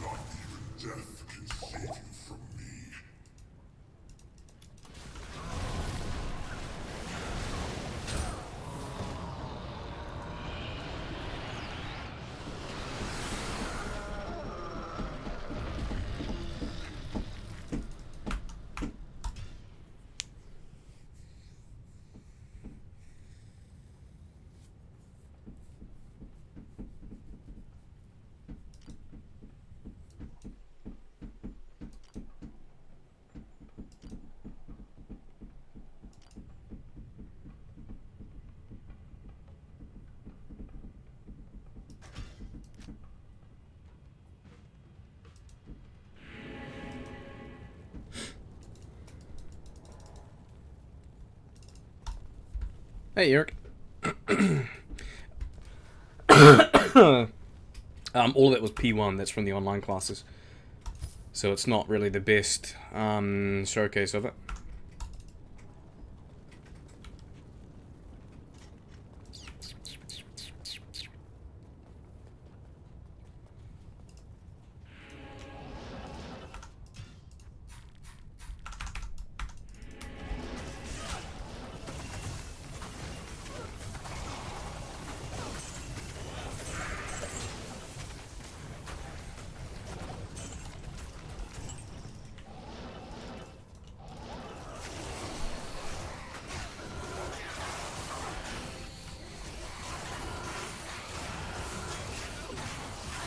Not even death can save you from me. Hey, Eric. All of that was P1. That's from the online classes. So it's not really the best showcase of it.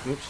Oops.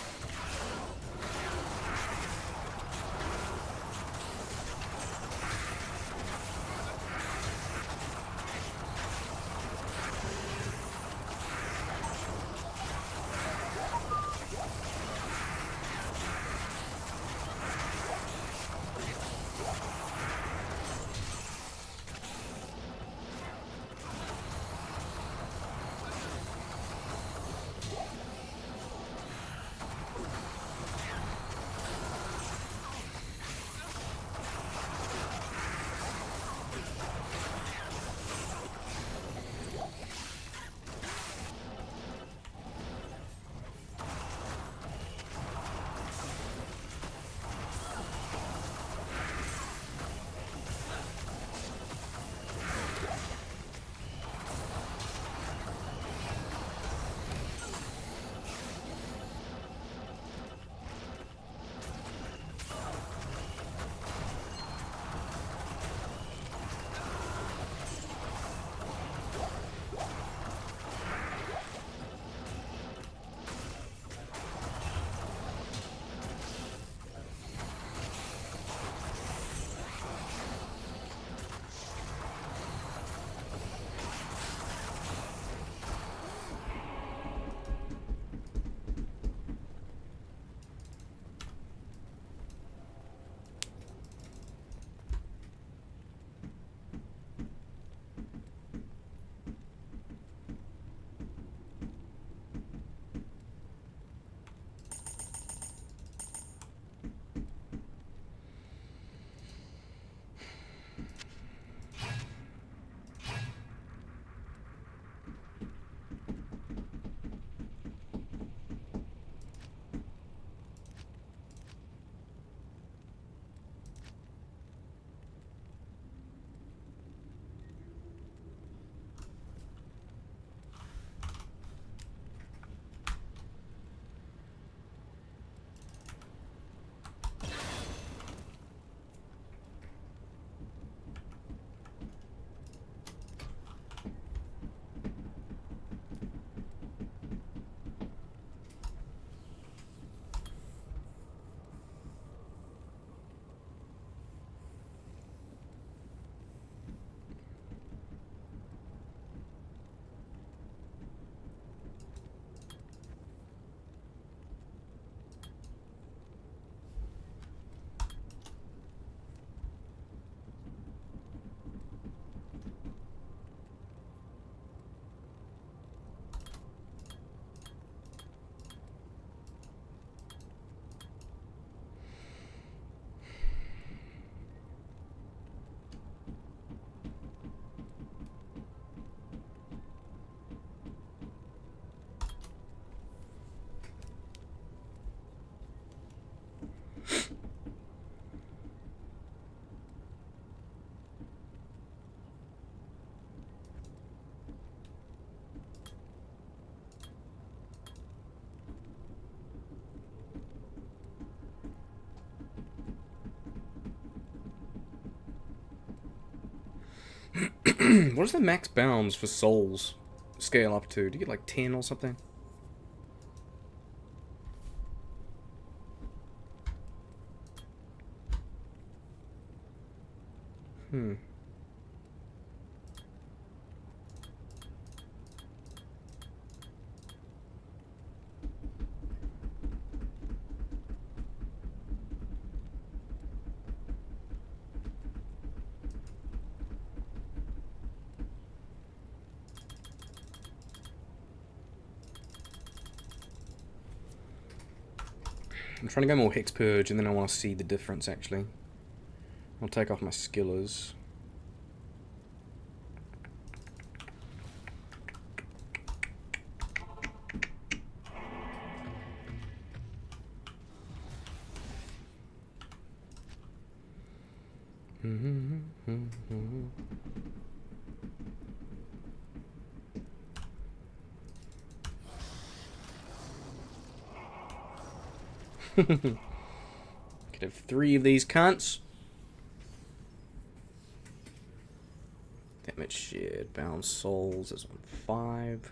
What is the max bounds for souls scale up to? Do you get like 10 or something? Hmm. I'm trying to go more Hex Purge, and then I want to see the difference, actually. I'll take off my skillers. Could have 3 of these cunts. Damage shared, bound souls is on 5.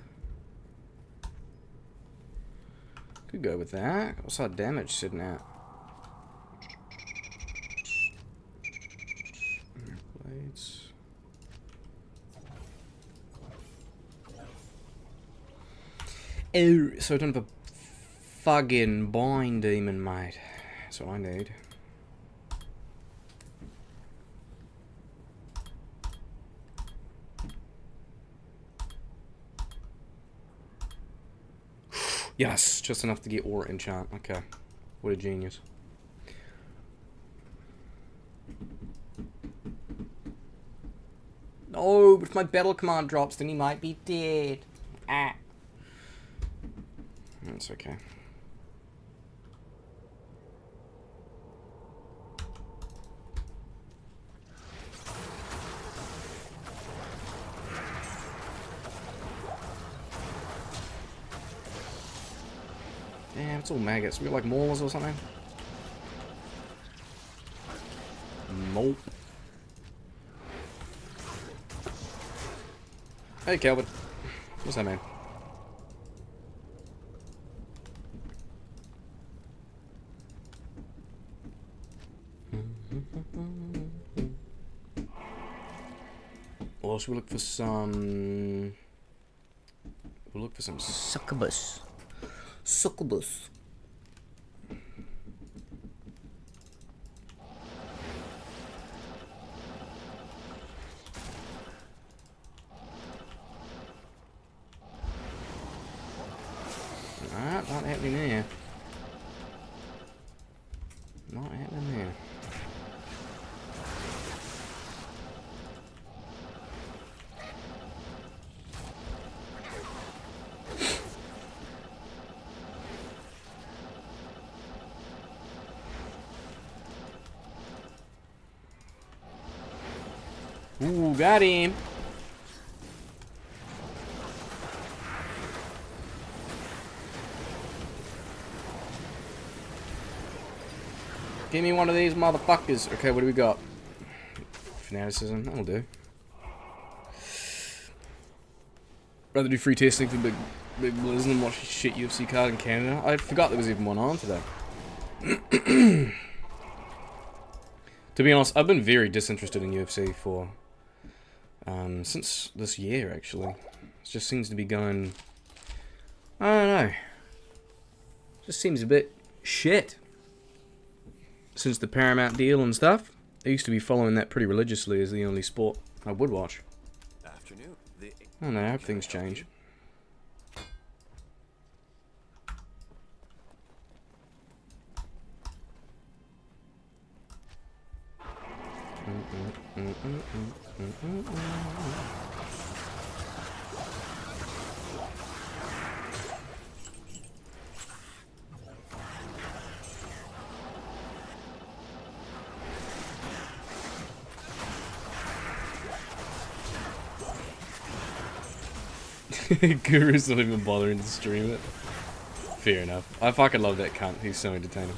Could go with that. What's our damage sitting at? Blades. Oh, so I don't have a fucking bind demon, mate. That's what I need. Yes, just enough to get Aura enchant. Okay. What a genius. No, but if my battle command drops, then he might be dead. Ah. That's okay. Damn, it's all maggots. We got like maulers or something? Nope. Hey, Calvin. What's that, man? Or should we look for some... We'll look for some succubus. Succubus. Not happening there. Not happening there. Ooh, got him. Give me one of these motherfuckers. Okay, what do we got? Fanaticism, that'll do. Rather do free testing for Big Blizz than watch shit UFC card in Canada. I forgot there was even one on today. To be honest, I've been very disinterested in UFC for since this year, actually. It just seems to be going... I don't know. Just seems a bit shit. Since the Paramount deal and stuff. I used to be following that pretty religiously as the only sport I would watch. Afternoon. I don't know, I hope things change. Guru's not even bothering to stream it. Fair enough. I fucking love that cunt. He's so entertaining.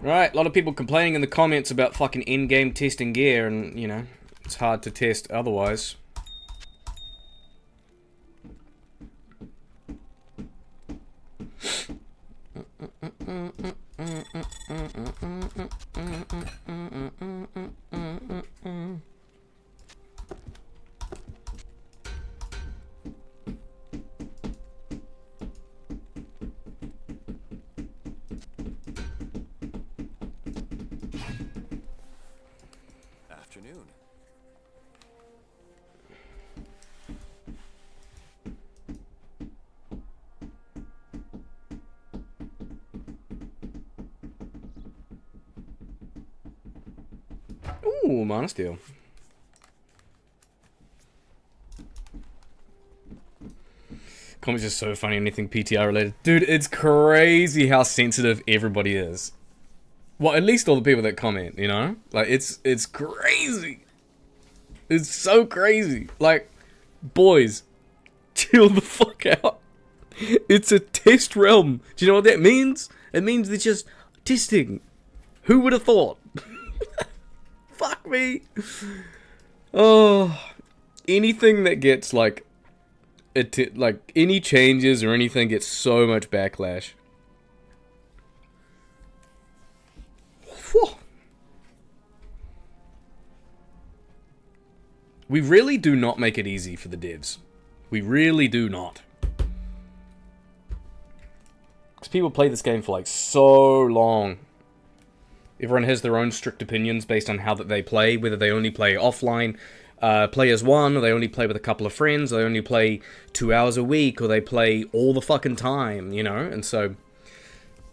Right, a lot of people complaining in the comments about fucking Endgame testing gear, and, you know, it's hard to test otherwise. Afternoon. Ooh, Mana Steel. Comments just so funny, anything PTR related. Dude, it's crazy how sensitive everybody is. Well, at least all the people that comment, you know? Like, it's crazy. It's so crazy. Like, boys, chill the fuck out. It's a test realm. Do you know what that means? It means they're just testing. Who would have thought? Fuck me. Oh, anything that gets like any changes or anything gets so much backlash. Whew. We really do not make it easy for the devs. We really do not. Because people play this game for like so long. Everyone has their own strict opinions based on how that they play, whether they only play offline, play as one, or they only play with a couple of friends, or they only play 2 hours a week, or they play all the fucking time, you know? And so,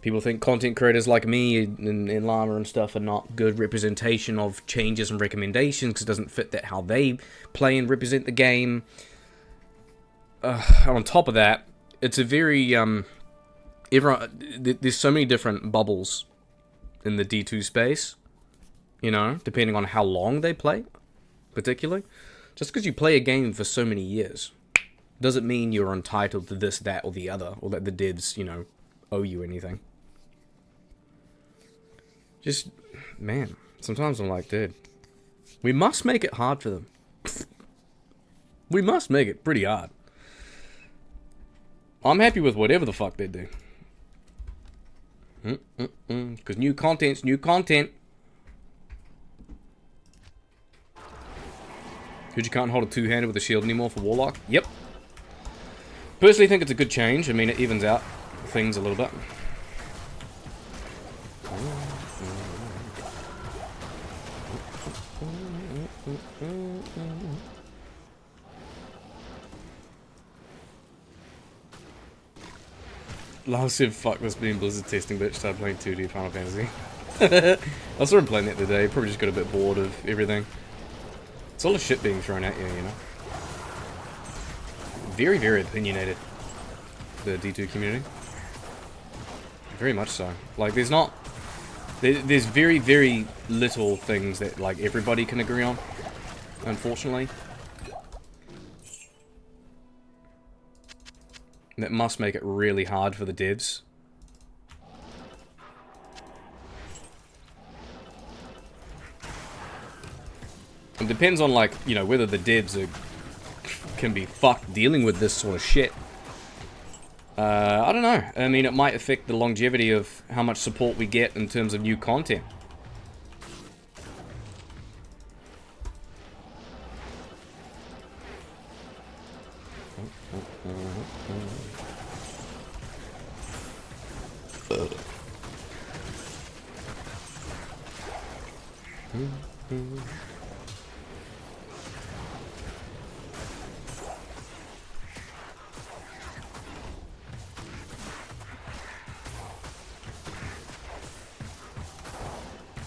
people think content creators like me and Llama and stuff are not good representation of changes and recommendations, because it doesn't fit that how they play and represent the game. On top of that, it's a very, there's so many different bubbles in the D2 space, you know, depending on how long they play, particularly. Just because you play a game for so many years doesn't mean you're entitled to this, that, or the other, or that the devs, you know, owe you anything. Just, man, sometimes I'm like, dude, we must make it hard for them. We must make it pretty hard. I'm happy with whatever the fuck they do. Because new content's new content. Because you can't hold a two-handed with a shield anymore for Warlock. Yep. Personally think it's a good change. I mean, it evens out things a little bit. Last said, fuck this being Blizzard testing, bitch. Started playing 2D Final Fantasy. I started playing that today. Probably just got a bit bored of everything. It's all the shit being thrown at you, you know. Very, very opinionated, the D2 community. Very much so. Like, there's not... There's very, very little things that, like, everybody can agree on, unfortunately. That must make it really hard for the devs. It depends on, like, you know, whether the devs can be fucked dealing with this sort of shit. I don't know. I mean, it might affect the longevity of how much support we get in terms of new content.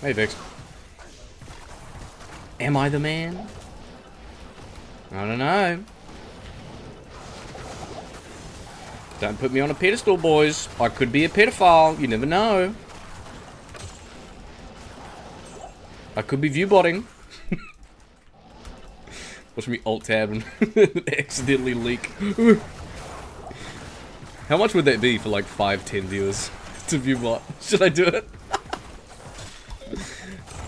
Hey, Vix. Am I the man? I don't know. Don't put me on a pedestal, boys. I could be a pedophile. You never know. I could be viewbotting. Watch me alt-tab and accidentally leak. How much would that be for like 5-10 viewers to viewbot? Should I do it?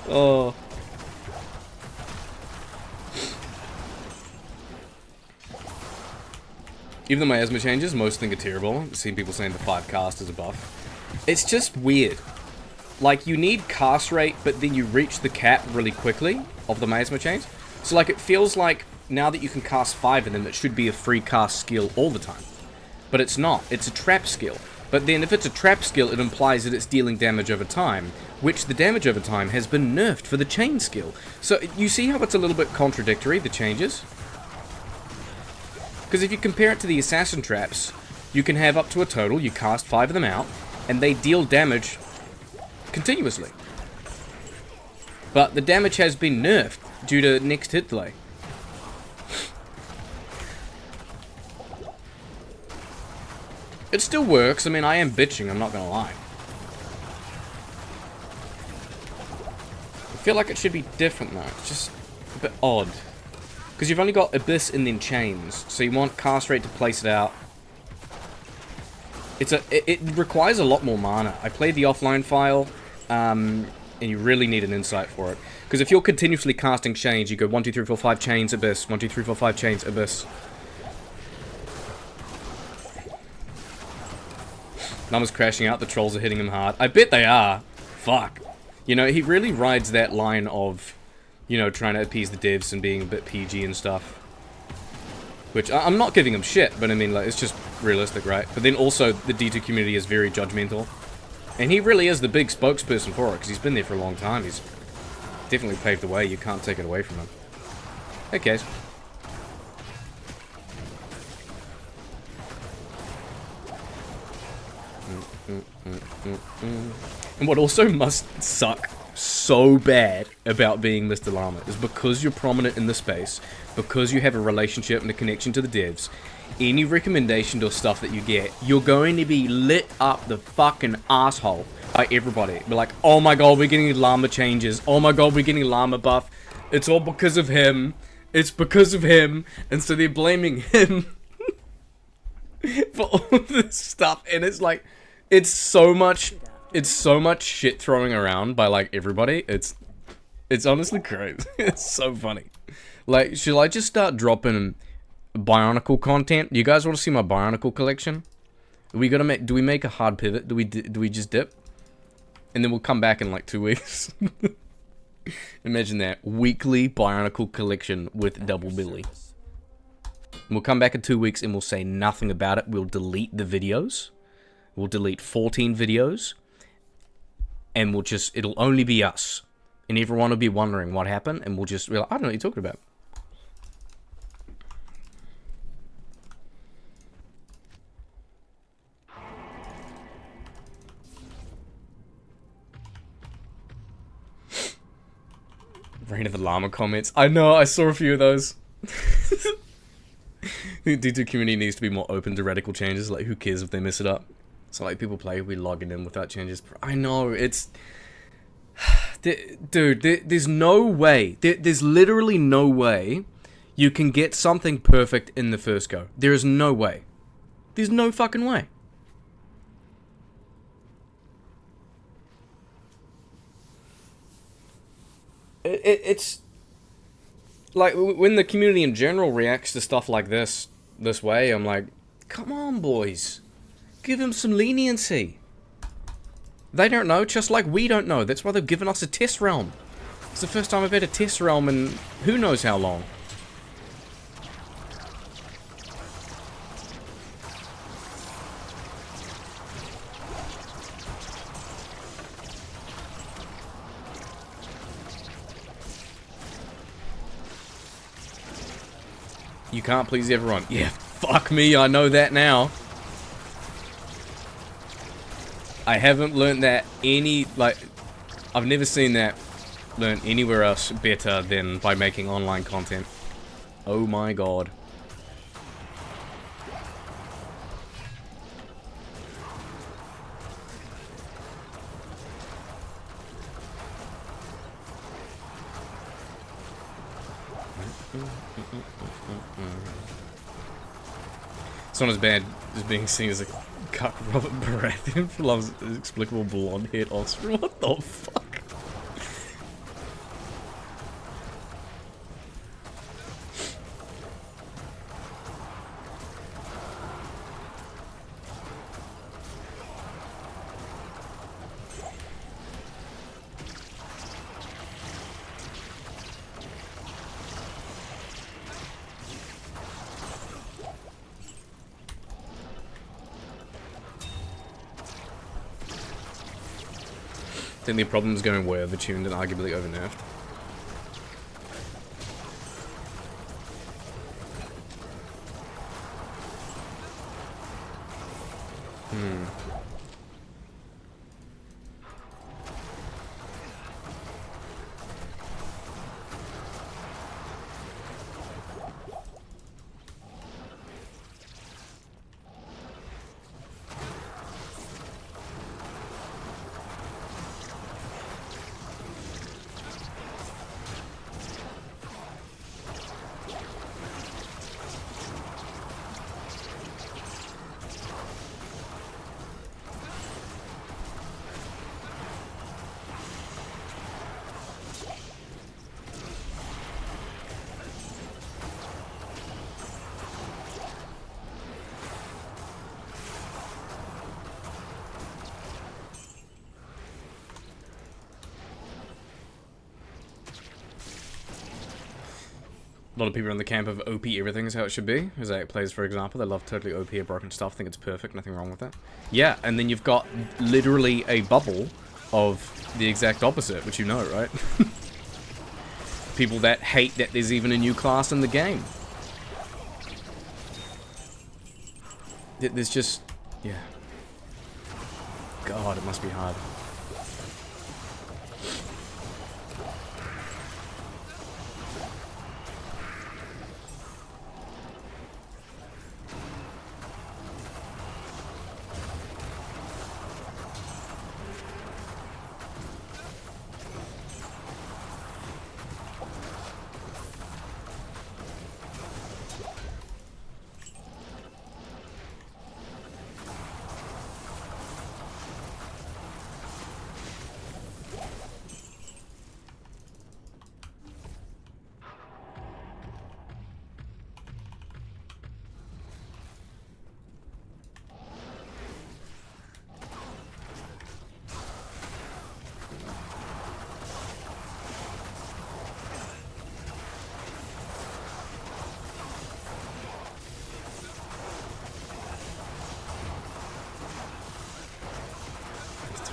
Oh. Even though my asthma changes, most think are terrible. I've seen people saying the 5 cast is a buff. It's just weird. Like, you need cast rate, but then you reach the cap really quickly of the miasma chains. So, like, it feels like now that you can cast 5 of them, it should be a free cast skill all the time. But it's not. It's a trap skill. But then if it's a trap skill, it implies that it's dealing damage over time, which the damage over time has been nerfed for the chain skill. So, you see how it's a little bit contradictory, the changes? Because if you compare it to the assassin traps, you can have up to a total, you cast 5 of them out, and they deal damage continuously. But the damage has been nerfed due to next hit delay. It still works. I mean, I am bitching, I'm not gonna lie. I feel like it should be different though. It's just a bit odd. Because you've only got Abyss and then Chains, so you want cast rate to place it out. It requires a lot more mana. I played the offline file, and you really need an insight for it. Because if you're continuously casting chains, you go 1, 2, 3, 4, 5 chains, Abyss, 1, 2, 3, 4, 5 chains, Abyss. Numbers crashing out, the trolls are hitting him hard. I bet they are. Fuck. You know, he really rides that line of, you know, trying to appease the devs and being a bit PG and stuff. Which, I'm not giving him shit, but I mean, like, it's just realistic, right? But then also, the D2 community is very judgmental. And he really is the big spokesperson for it, because he's been there for a long time. He's definitely paved the way. You can't take it away from him. Okay. And what also must suck so bad about being Mr. Llama is because you're prominent in the space, because you have a relationship and a connection to the devs, any recommendation or stuff that you get, you're going to be lit up the fucking asshole by everybody. Be like, oh my god, we're getting llama changes. Oh my god, we're getting llama buff. It's all because of him. It's because of him. And so they're blaming him for all this stuff. And it's like, it's so much shit throwing around by like everybody. It's honestly crazy. It's so funny. Like, should I just start dropping Bionicle content? You guys want to see my Bionicle collection? Do we make a hard pivot? Do we just dip? And then we'll come back in like 2 weeks. Imagine that. Weekly Bionicle collection with Double Billy. We'll come back in 2 weeks and we'll say nothing about it. We'll delete the videos. We'll delete 14 videos. And it'll only be us. And everyone will be wondering what happened. And we'll just be like, I don't know what you're talking about. Reign of the Llama comments. I know, I saw a few of those. The D2 community needs to be more open to radical changes. Like, who cares if they mess it up? So, like, people play, we logging in without changes. I know, it's... Dude, there's no way. There's literally no way you can get something perfect in the first go. There is no way. There's no fucking way. It's like when the community in general reacts to stuff like this way, I'm like, come on, boys, give him some leniency. They don't know, just like we don't know. That's why they've given us a test realm. It's the first time I've had a test realm in who knows how long. You can't please everyone. Yeah, fuck me, I know that now. I haven't learned that I've never seen that learned anywhere else better than by making online content. Oh my god. It's not as bad as being seen as a cuck Robert Baratheon for Love's inexplicable blonde haired offspring. What the fuck? think their problem is going way overtuned and arguably overnerfed. A lot of people in the camp of OP everything is how it should be. Mosaic players, for example, they love totally OP or broken stuff, think it's perfect, nothing wrong with that. Yeah, and then you've got literally a bubble of the exact opposite, which you know, right? People that hate that there's even a new class in the game. There's just... yeah. God, it must be hard.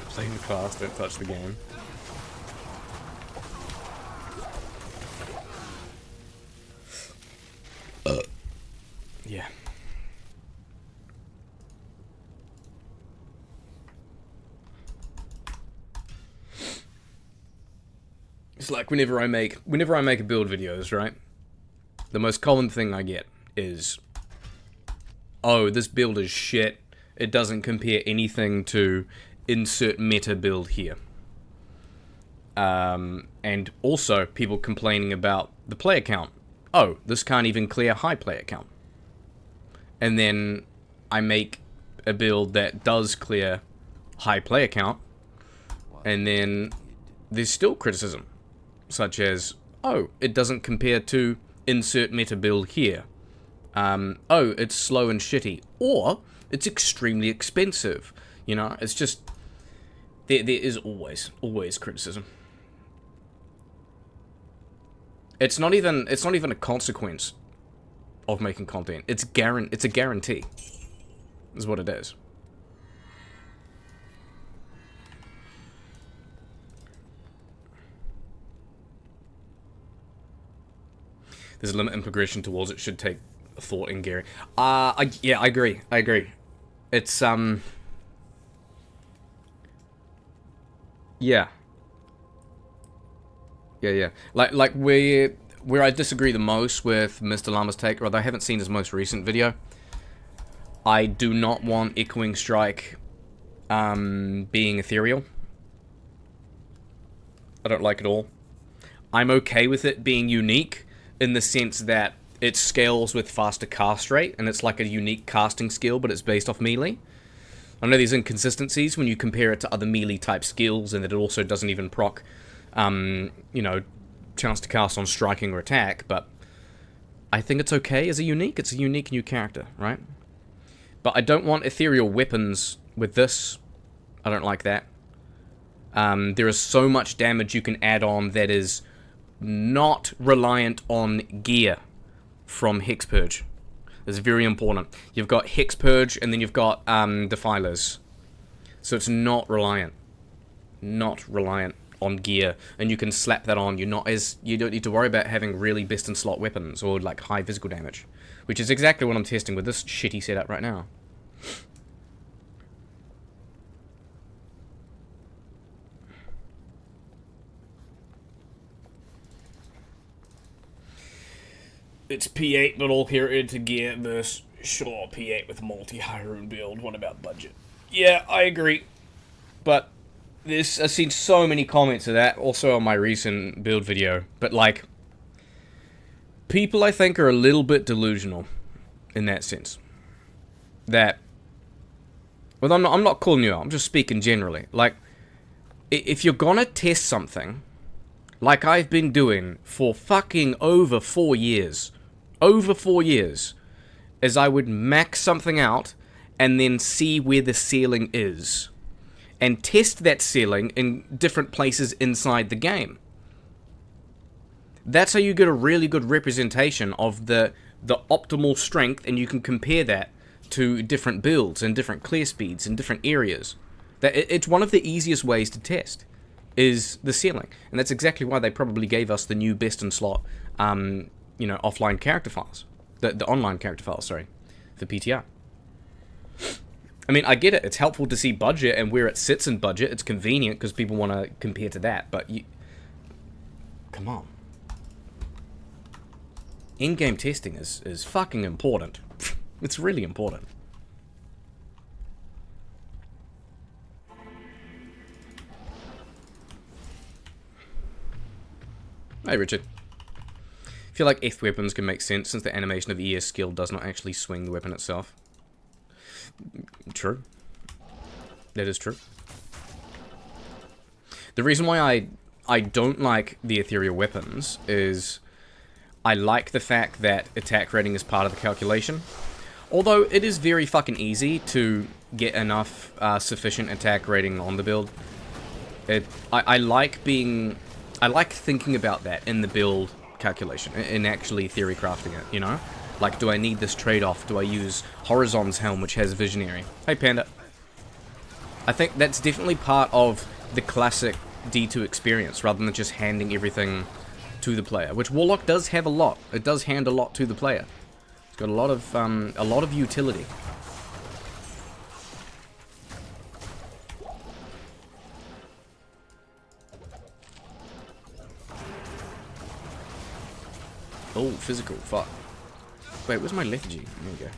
Playing the class, don't touch the game. Yeah. It's like whenever I make a build videos, right? The most common thing I get is, oh, this build is shit. It doesn't compare anything to insert meta build here. And also people complaining about the player count. Oh, this can't even clear high player count. And then I make a build that does clear high player count, and then there's still criticism, such as, oh, it doesn't compare to insert meta build here. Oh, it's slow and shitty. Or, it's extremely expensive. You know, it's just... There is always criticism. It's not even a consequence of making content. It's a guarantee. Is what it is. There's a limit in progression towards it. Should take thought in Gary. Yeah, I agree. It's Yeah. Like where I disagree the most with Mr. Llama's take, although I haven't seen his most recent video. I do not want Echoing Strike being ethereal. I don't like it all. I'm okay with it being unique in the sense that it scales with faster cast rate, and it's like a unique casting skill, but it's based off melee. I know there's inconsistencies when you compare it to other melee-type skills, and that it also doesn't even proc, you know, chance to cast on striking or attack, but I think it's okay as a unique. It's a unique new character, right? But I don't want ethereal weapons with this. I don't like that. There is so much damage you can add on that is not reliant on gear from Hex Purge. It's very important. You've got Hex Purge, and then you've got Defilers. So it's not reliant. not reliant on gear, and you can slap that on. You don't need to worry about having really best in slot weapons or like high physical damage, which is exactly what I'm testing with this shitty setup right now. It's P8 but all heritage gear versus sure P8 with multi-high rune build. What about budget? Yeah, I agree. But I've seen so many comments of that, also on my recent build video. But like, people I think are a little bit delusional in that sense. That, well, I'm not calling you out. I'm just speaking generally. Like, if you're gonna test something, like I've been doing for fucking over 4 years, is I would max something out and then see where the ceiling is, and test that ceiling in different places inside the game. That's how you get a really good representation of the optimal strength, and you can compare that to different builds and different clear speeds in different areas. It's one of the easiest ways to test, is the ceiling. And that's exactly why they probably gave us the new best in slot, offline character files. The online character files, sorry, for PTR. I mean, I get it. It's helpful to see budget and where it sits in budget. It's convenient because people want to compare to that. But come on. In-game testing is fucking important. It's really important. Hey, Richard. I feel like ETH weapons can make sense since the animation of ES skill does not actually swing the weapon itself. True. That is true. The reason why I don't like the ethereal weapons is I like the fact that attack rating is part of the calculation. Although it is very fucking easy to get enough sufficient attack rating on the build. I like thinking about that in the build calculation, in actually theory crafting it, you know? Like, do I need this trade-off? Do I use Horizon's helm, which has Visionary? Hey, Panda. I think that's definitely part of the classic D2 experience, rather than just handing everything to the player, which Warlock does have a lot. It does hand a lot to the player. It's got a lot of utility. Oh, physical, fuck. Wait, where's my lethargy? There we go.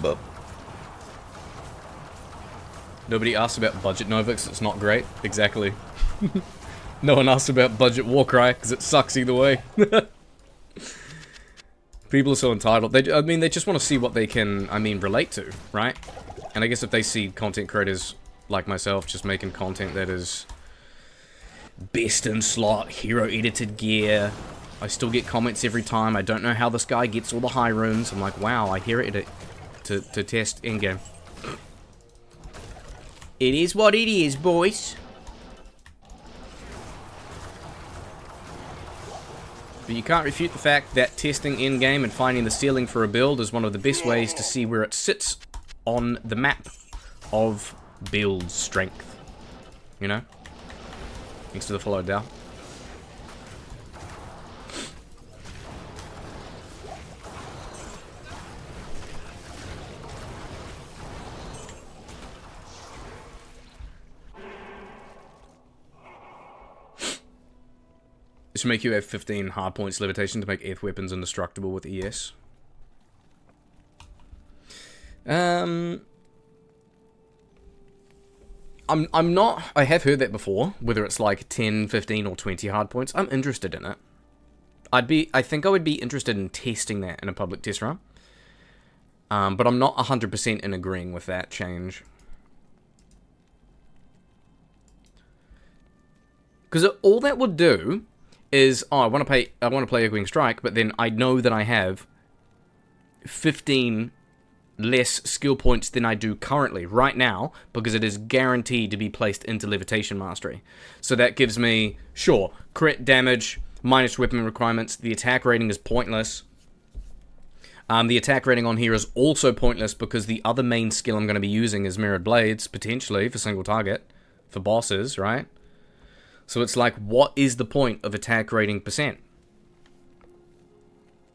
But nobody asked about budget Nova because it's not great. Exactly. No one asked about budget Warcry because it sucks either way. People are so entitled. They just want to see what they can, relate to, right? And I guess if they see content creators like myself just making content that is best in slot, hero edited gear, I still get comments every time. I don't know how this guy gets all the high runes. I'm like, wow, I hear it to test Endgame. It is what it is, boys. But you can't refute the fact that testing in-game and finding the ceiling for a build is one of the best ways to see where it sits on the map of build strength. You know? Thanks to the follow down. This should make you have 15 hard points levitation to make ETH weapons indestructible with ES. I'm not, I have heard that before, whether it's like 10, 15, or 20 hard points. I'm interested in it. I think I would be interested in testing that in a public test run. But I'm not 100% in agreeing with that change. Because all that would do is, oh, I want to play Echoing Strike, but then I know that I have 15 less skill points than I do currently, right now, because it is guaranteed to be placed into Levitation Mastery. So that gives me, sure, crit damage, minus weapon requirements, the attack rating is pointless. The attack rating on here is also pointless because the other main skill I'm going to be using is Mirrored Blades, potentially, for single target, for bosses, right? So it's like, what is the point of attack rating percent?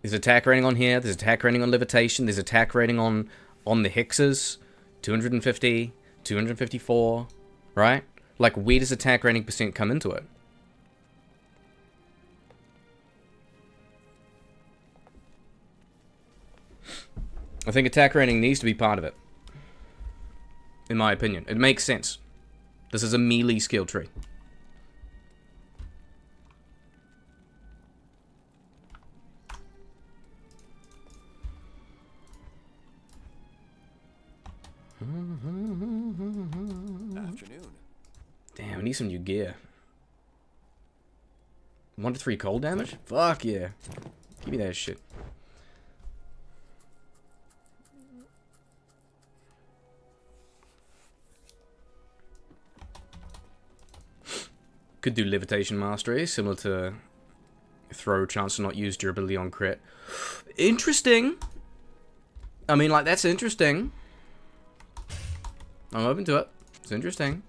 There's attack rating on here, there's attack rating on Levitation, there's attack rating on the Hexes, 250, 254, right? Like, where does attack rating percent come into it? I think attack rating needs to be part of it. In my opinion. It makes sense. This is a melee skill tree. Afternoon. Damn, I need some new gear. 1 to 3 cold damage? Fuck yeah. Give me that shit. Could do Levitation Mastery, similar to throw, chance to not use durability on crit. Interesting. I mean, like, that's interesting. I'm open to it. It's interesting.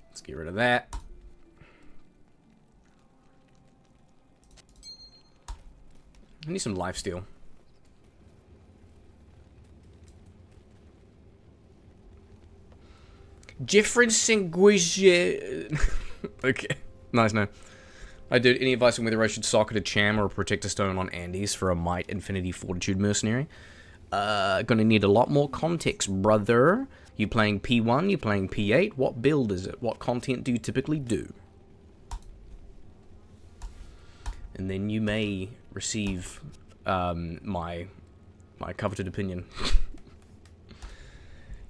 Let's get rid of that. I need some lifesteal. Jefferson Guizet. Okay. Nice, no. I did any advice on whether I should socket a Cham or a Protector Stone on Andes for a Might Infinity Fortitude Mercenary? Gonna need a lot more context, brother. You playing P1? You playing P8? What build is it? What content do you typically do? And then you may receive my coveted opinion.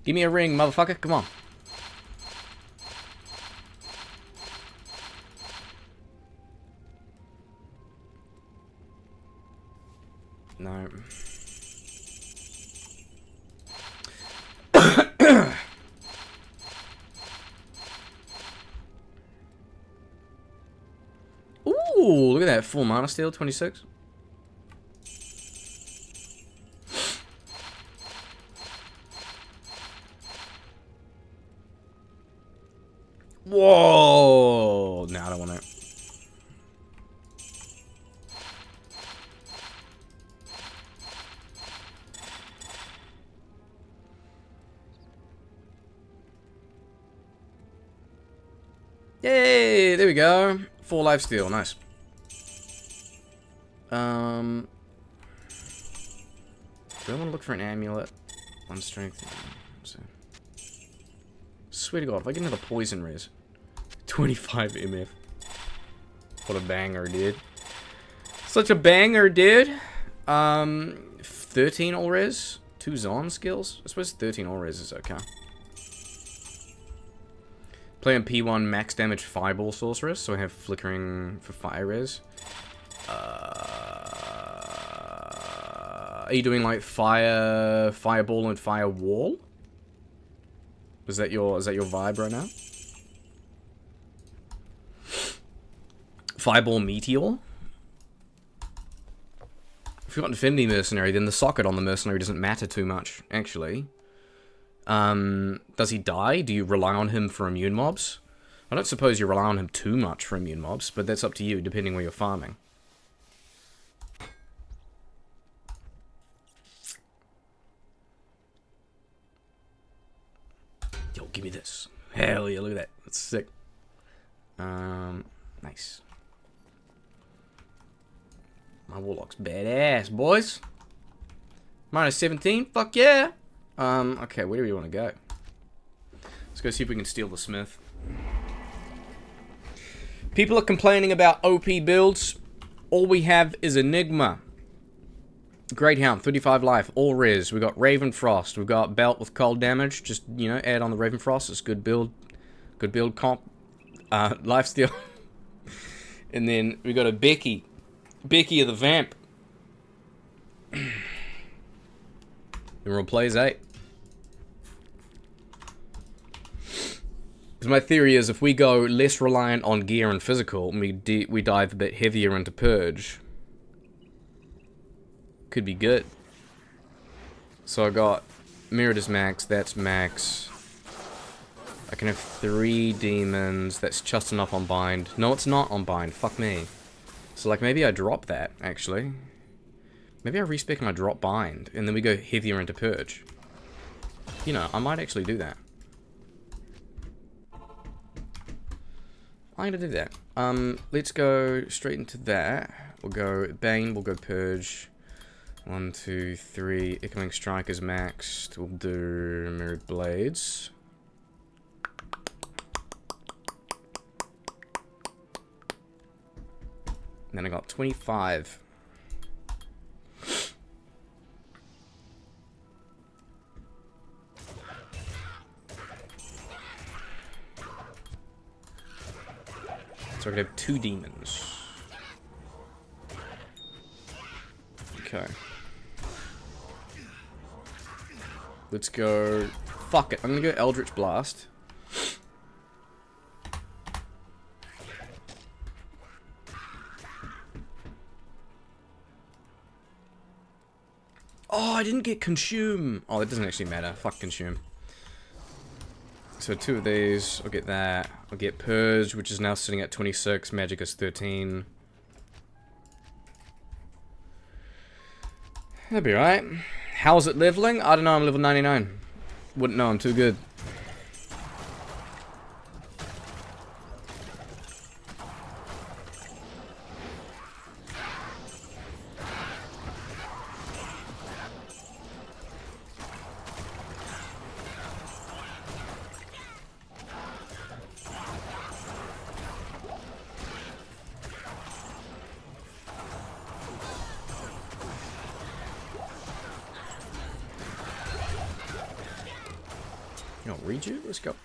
Give me a ring, motherfucker. Come on. No. Ooh, look at that. Full mana steal, 26. Whoa! No, I don't want that. Yay! There we go. 4 life steal. Nice. Do I want to look for an amulet? 1 strength. So. Swear to God, if I get another poison res. 25 MF. What a banger, dude. Such a banger, dude. 13 all res. 2 Zon skills. I suppose 13 all res is okay. Play on P1 max damage fireball sorceress, so I have flickering for fire res. Are you doing like fireball and fire wall? Is that your vibe right now? Fireball meteor? If you've got Infinity Mercenary, then the socket on the Mercenary doesn't matter too much, actually. Does he die? Do you rely on him for immune mobs? I don't suppose you rely on him too much for immune mobs, but that's up to you, depending where you're farming. Yo, give me this. Hell yeah, look at that. That's sick. Nice. My Warlock's badass, boys. Minus 17? Fuck yeah! Okay, where do we want to go? Let's go see if we can steal the Smith. People are complaining about OP builds. All we have is Enigma. Great Hound, 35 life, all res. We got Raven Frost. We've got Belt with cold damage. Just, you know, add on the Raven Frost. It's good build. Good build comp. Lifesteal. And then we got a Becky. Becky of the Vamp. Emerald plays 8. Because my theory is if we go less reliant on gear and physical, and we dive a bit heavier into Purge, could be good. So I got Meredith max, that's max. I can have 3 demons, that's just enough on bind. No, it's not on bind, fuck me. So like maybe I drop that, actually. Maybe I respec and I drop bind, and then we go heavier into Purge. You know, I might actually do that. I'm gonna do that. Let's go straight into that. We'll go Bane, we'll go Purge. 1, 2, 3. Echoing Strike is maxed. We'll do Mirrored Blades. And then I got 25. So I could have 2 demons. Okay. Let's go... Fuck it. I'm gonna go Eldritch Blast. Oh, I didn't get Consume. Oh, that doesn't actually matter. Fuck Consume. So 2 of these. I'll get that. I'll get Purge, which is now sitting at 26. Magic is 13. That'd be right. How's it leveling? I don't know, I'm level 99. Wouldn't know, I'm too good. No, read you? Let's go.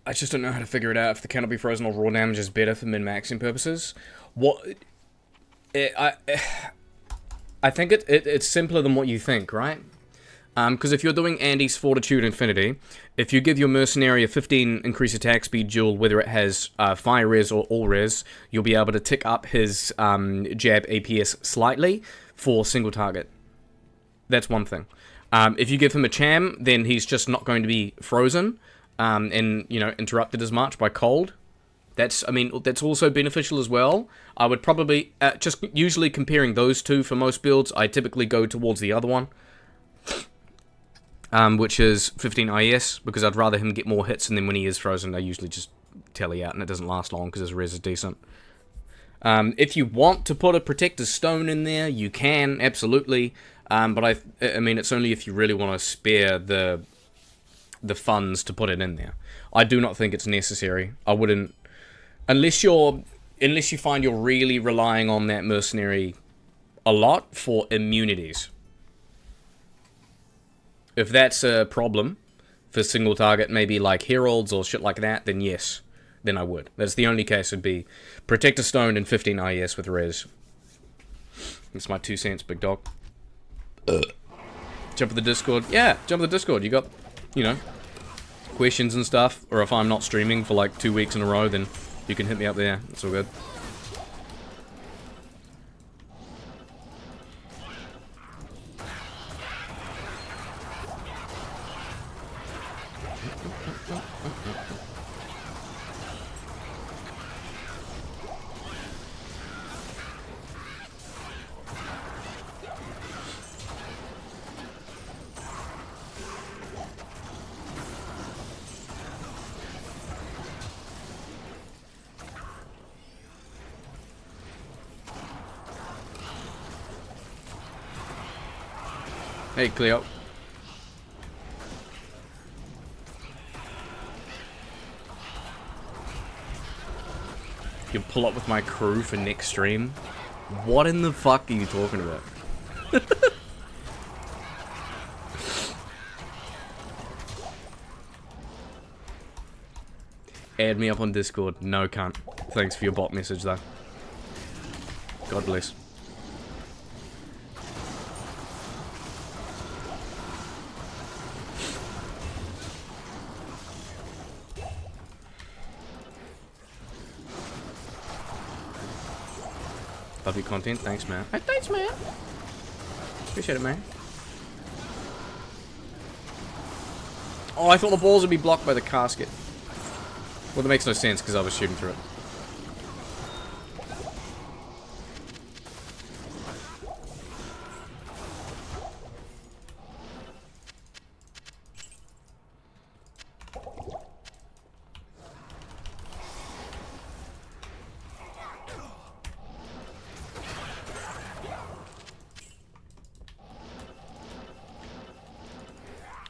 I just don't know how to figure it out if the cannot be frozen or raw damage is better for min-maxing purposes. What? I think it's simpler than what you think, right? Because if you're doing Andy's Fortitude Infinity, if you give your mercenary a 15 increase attack speed duel, whether it has fire res or all res, you'll be able to tick up his jab APS slightly for single target. That's one thing. If you give him a cham, then he's just not going to be frozen and, you know, interrupted as much by cold. That's, I mean, that's also beneficial as well. I would probably, just usually comparing those two for most builds, I typically go towards the other one. Which is 15 IS, because I'd rather him get more hits, and then when he is frozen, I usually just tele out, and it doesn't last long, because his res is decent. If you want to put a Protector's Stone in there, you can, absolutely. But I mean, it's only if you really want to spare the funds to put it in there. I do not think it's necessary. I wouldn't, unless you find you're really relying on that mercenary a lot for immunities. If that's a problem for single target, maybe like Heralds or shit like that, then yes, then I would. That's the only case would be Protector Stone and 15 IS with res. That's my 2 cents, big dog. Jump to the Discord. Yeah, jump to the Discord. You got, you know, questions and stuff. Or if I'm not streaming for like 2 weeks in a row, then you can hit me up there. It's all good. Hey, Cleo. You pull up with my crew for next stream? What in the fuck are you talking about? Add me up on Discord. No, cunt. Thanks for your bot message, though. God bless. Love your content. Thanks, man. Hey, thanks, man. Appreciate it, man. Oh, I thought the balls would be blocked by the casket. Well, that makes no sense because I was shooting through it.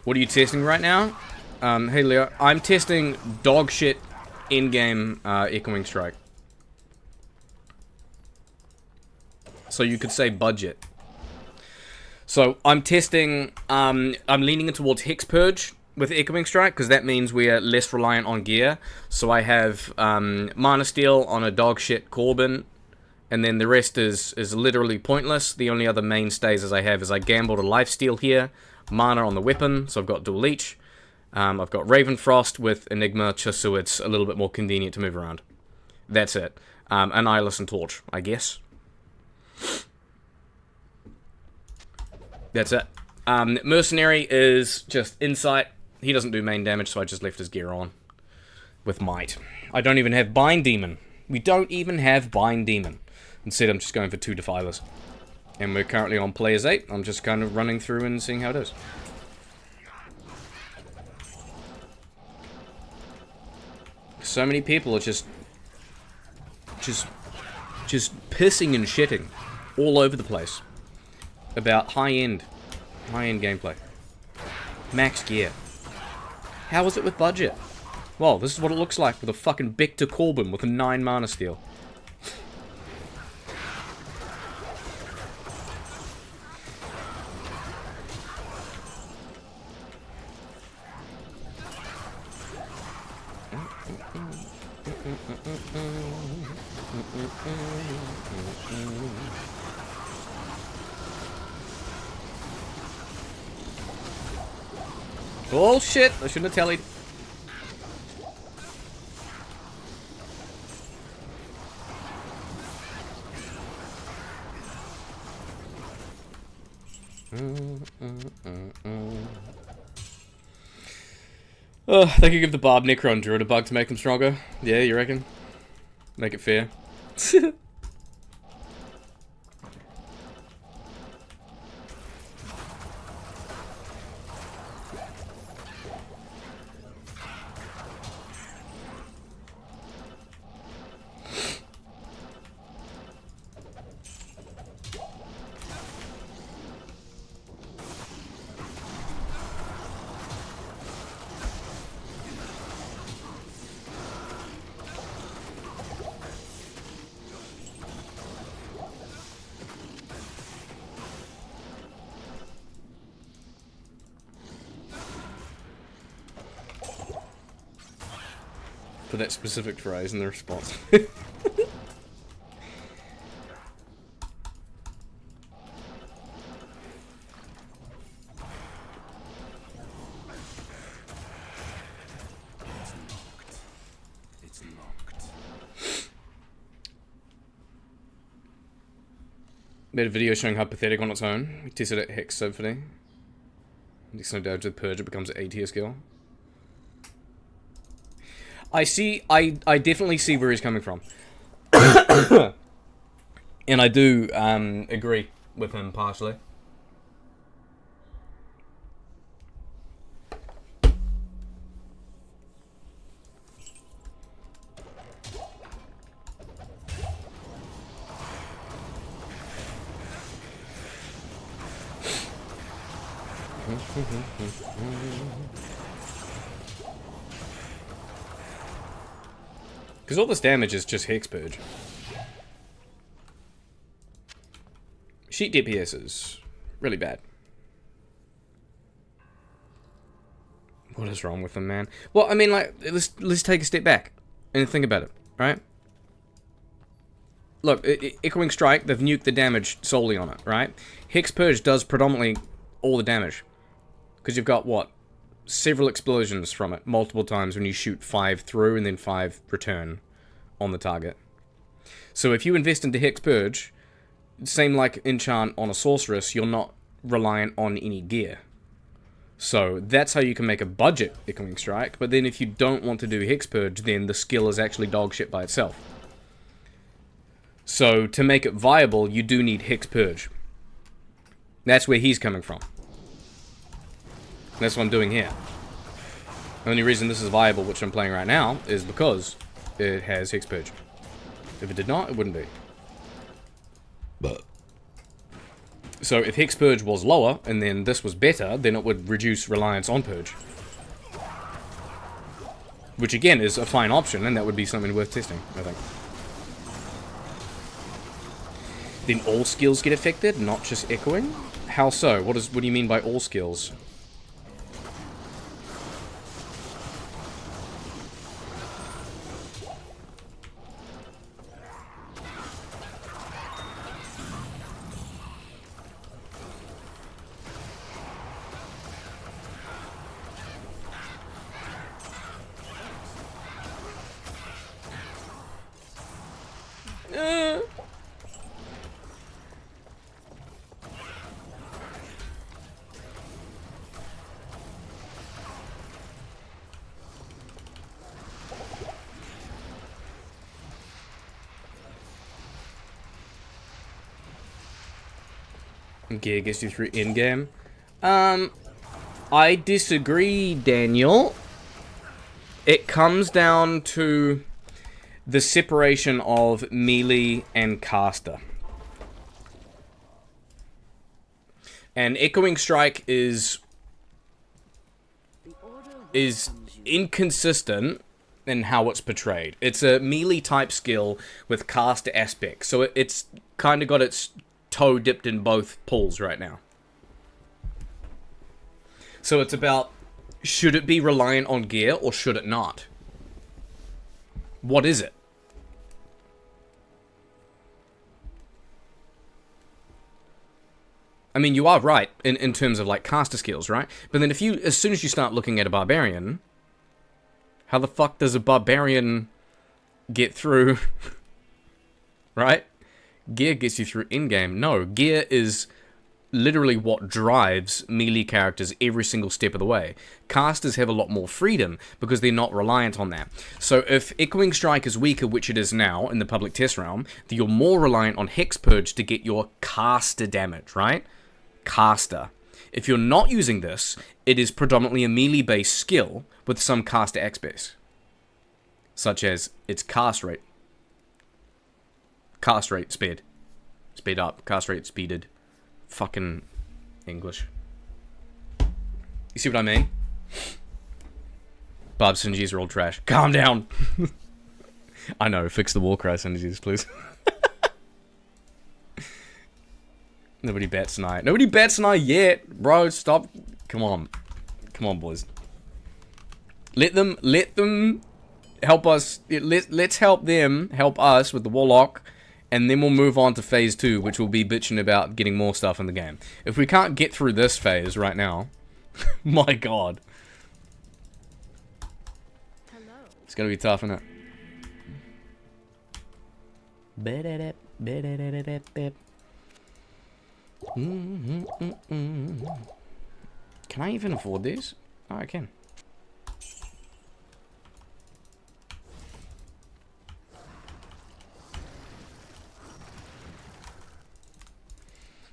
What are you testing right now? Hey Leo, I'm testing dog shit in-game echoing strike. So you could say budget. So I'm testing, I'm leaning in towards Hex Purge with Echoing Strike, because that means we are less reliant on gear. So I have Mana Steel on a dog shit Corbin, and then the rest is literally pointless. The only other mainstays as I have is I gambled a Lifesteal here, Mana on the weapon, so I've got dual leech. I've got Ravenfrost with Enigma, just so it's a little bit more convenient to move around. That's it. An Eyeless and Torch, I guess. That's it. Mercenary is just Insight. He doesn't do main damage, so I just left his gear on. With Might. I don't even have Bind Demon. We don't even have Bind Demon. Instead, I'm just going for 2 Defilers. And we're currently on Players 8. I'm just kind of running through and seeing how it is. So many people are just pissing and shitting all over the place about high-end gameplay. Max gear. How is it with budget? Well, this is what it looks like with a fucking Victor Corbin with a 9 Mana Steel. Bullshit! I shouldn't have tallied. They could give the Barb Necron Druid a bug to make them stronger. Yeah, you reckon? Make it fair. For that specific phrase in the response. It's locked. Made a video showing how pathetic on its own. We tested it at Hex Symphony. Next no doubt with Purge it becomes an A tier skill. I definitely see where he's coming from. And I do agree with him partially. Because all this damage is just Hex Purge. Sheet DPS is really bad. What is wrong with them, man? Well, I mean, like, let's take a step back and think about it, right? Look, Echoing Strike, they've nuked the damage solely on it, right? Hex Purge does predominantly all the damage. Because you've got, what? Several explosions from it, multiple times when you shoot 5 through and then 5 return on the target. So if you invest into Hex Purge, same like enchant on a sorceress, you're not reliant on any gear. So that's how you can make a budget Echoing Strike, but then if you don't want to do Hex Purge, then the skill is actually dog shit by itself. So to make it viable, you do need Hex Purge. That's where he's coming from. That's what I'm doing here. The only reason this is viable, which I'm playing right now, is because it has Hex Purge. If it did not, it wouldn't be. But so if Hex Purge was lower, and then this was better, then it would reduce reliance on Purge. Which again is a fine option, and that would be something worth testing, I think. Then all skills get affected, not just echoing? How so? What do you mean by all skills? Gear gets you through Endgame. I disagree, Daniel. It comes down to the separation of melee and caster. And Echoing Strike is inconsistent in how it's portrayed. It's a melee type skill with caster aspects, so it's kind of got its toe dipped in both pools right now. So it's about, should it be reliant on gear or should it not? What is it? I mean, you are right in terms of like caster skills, right? But then as soon as you start looking at a barbarian, how the fuck does a barbarian get through, right? Gear gets you through in-game. No, gear is literally what drives melee characters every single step of the way. Casters have a lot more freedom because they're not reliant on that. So if Echoing Strike is weaker, which it is now in the public test realm, then you're more reliant on Hex Purge to get your caster damage, right? Caster. If you're not using this, it is predominantly a melee-based skill with some caster aspects, such as its cast rate. Cast rate speed. Speed up. Cast rate speeded. Fucking English. You see what I mean? Barb synergies are all trash. Calm down! I know, fix the Warcry synergies, please. Nobody bats an eye. Nobody bats an eye yet! Bro, stop. Come on. Come on, boys. Let them help us. Let's help them help us with the Warlock. And then we'll move on to phase 2, which will be bitching about getting more stuff in the game. If we can't get through this phase right now, my god. Hello. It's gonna be tough, isn't it? Can I even afford these? Oh, I can.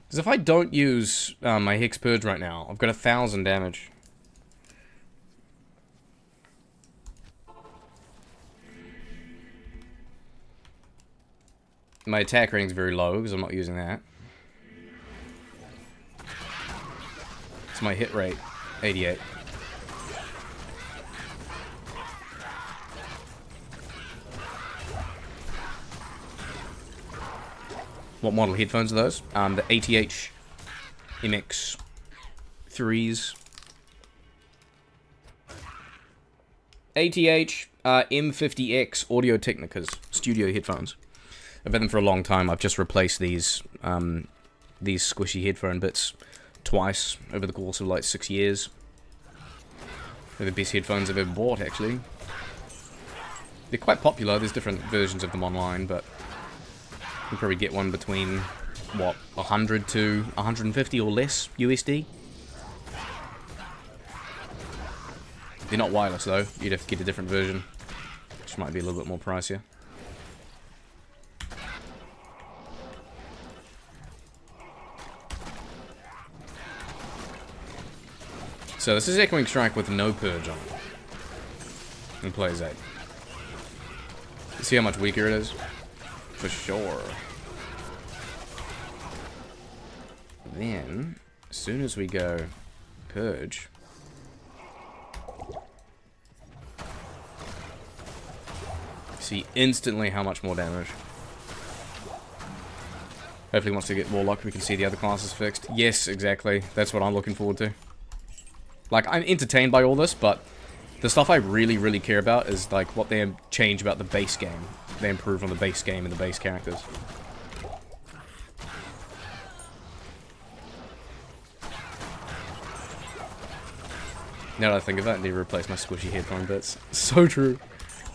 Because if I don't use my Hex Purge right now, I've got 1,000 damage. My attack rating's very low because I'm not using that. It's my hit rate, 88. What model headphones are those? The ATH MX 3s. ATH M50X Audio Technicas studio headphones. I've had them for a long time. I've just replaced these squishy headphone bits twice over the course of like 6 years. They're the best headphones I've ever bought, actually. They're quite popular. There's different versions of them online, but you can probably get one between, what, 100 to 150 or less USD. They're not wireless though, you'd have to get a different version, which might be a little bit more pricier. So this is Echoing Strike with no purge on it. And plays 8. See how much weaker it is? For sure. Then, as soon as we go purge, see instantly how much more damage. Hopefully once we get Warlock we can see the other classes fixed. Yes, exactly. That's what I'm looking forward to. Like, I'm entertained by all this, but the stuff I really, really care about is like what they change about the base game. They improve on the base game and the base characters. Now that I think of it, I need to replace my squishy headphone bits. So true.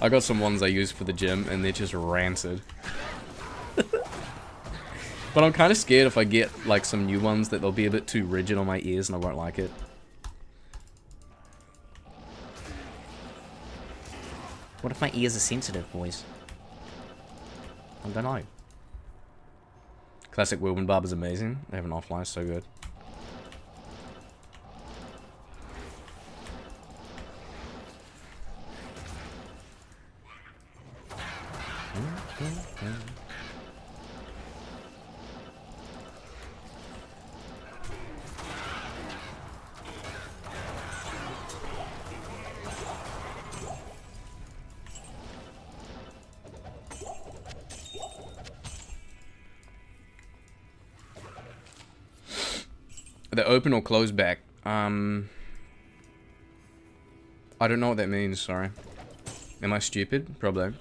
I got some ones I use for the gym, and they're just rancid. But I'm kind of scared if I get, like, some new ones that they'll be a bit too rigid on my ears and I won't like it. What if my ears are sensitive, boys? I don't know. Classic Wilburn Barb is amazing. They have an offline, so good. The open or close back. I don't know what that means, sorry. Am I stupid? Probably.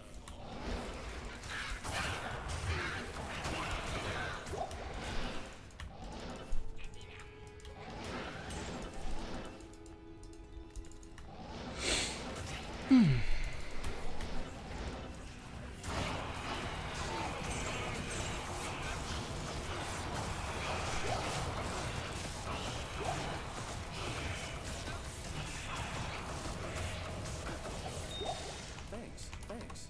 Thanks.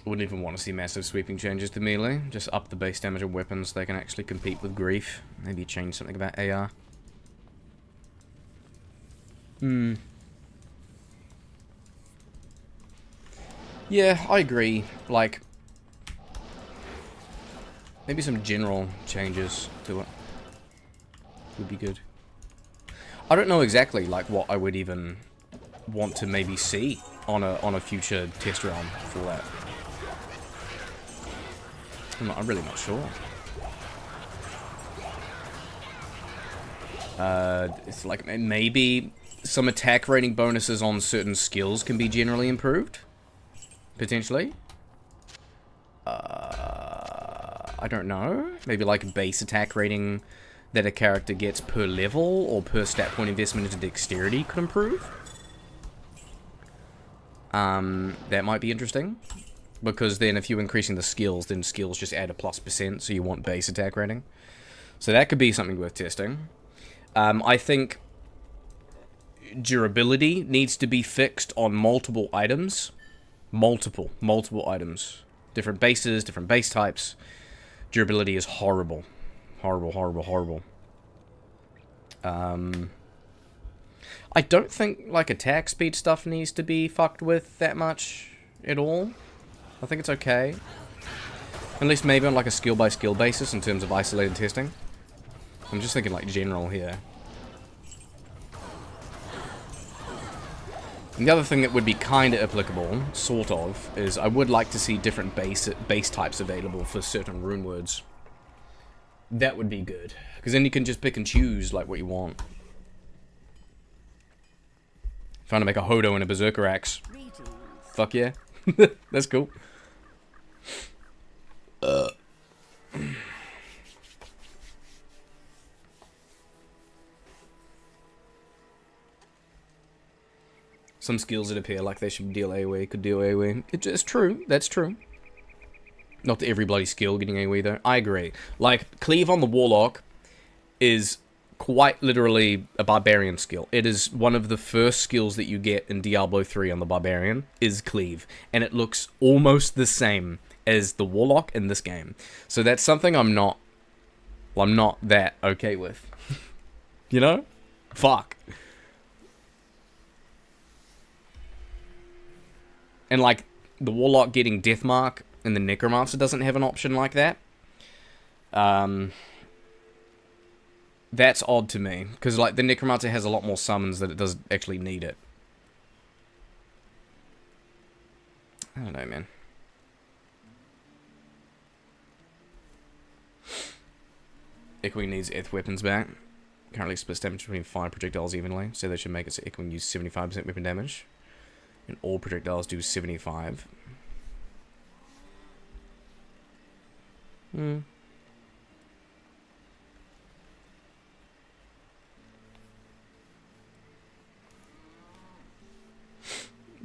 Wouldn't even want to see massive sweeping changes to melee. Just up the base damage of weapons so they can actually compete with grief. Maybe change something about AR. Yeah, I agree. Like, maybe some general changes to it would be good. I don't know exactly like what I would even want to maybe see on a future test round for that. I'm really not sure. It's like maybe some attack rating bonuses on certain skills can be generally improved. Potentially. I don't know. Maybe like a base attack rating that a character gets per level or per stat point investment into dexterity could improve. That might be interesting. Because then if you're increasing the skills, then skills just add a +%, so you want base attack rating. So that could be something worth testing. I think durability needs to be fixed on multiple items. Multiple items. Different bases, different base types. Durability is horrible. Horrible. I don't think, like, attack speed stuff needs to be fucked with that much at all. I think it's okay. At least maybe on, like, a skill-by-skill basis in terms of isolated testing. I'm just thinking, like, general here. And the other thing that would be kind of applicable, sort of, is I would like to see different base types available for certain rune words. That would be good. Because then you can just pick and choose, like, what you want. Trying to make a Hodo and a Berserker Axe. Fuck yeah. That's cool. Some skills that appear like they should deal AoE could deal AoE. It's true. That's true. Not to every bloody skill getting AoE though. I agree. Like, Cleave on the Warlock is quite literally a barbarian skill. It is one of the first skills that you get in Diablo 3 on the barbarian, is Cleave. And it looks almost the same as the Warlock in this game. So that's something I'm not that okay with. You know? Fuck. And like, the Warlock getting Deathmark and the Necromancer doesn't have an option like that. That's odd to me, because like the Necromancer has a lot more summons that it does actually need it. I don't know, man. Echoing needs Eth weapons back. Currently splits damage between 5 projectiles evenly, so they should make it so Echoing use 75% weapon damage. And all projectiles do 75.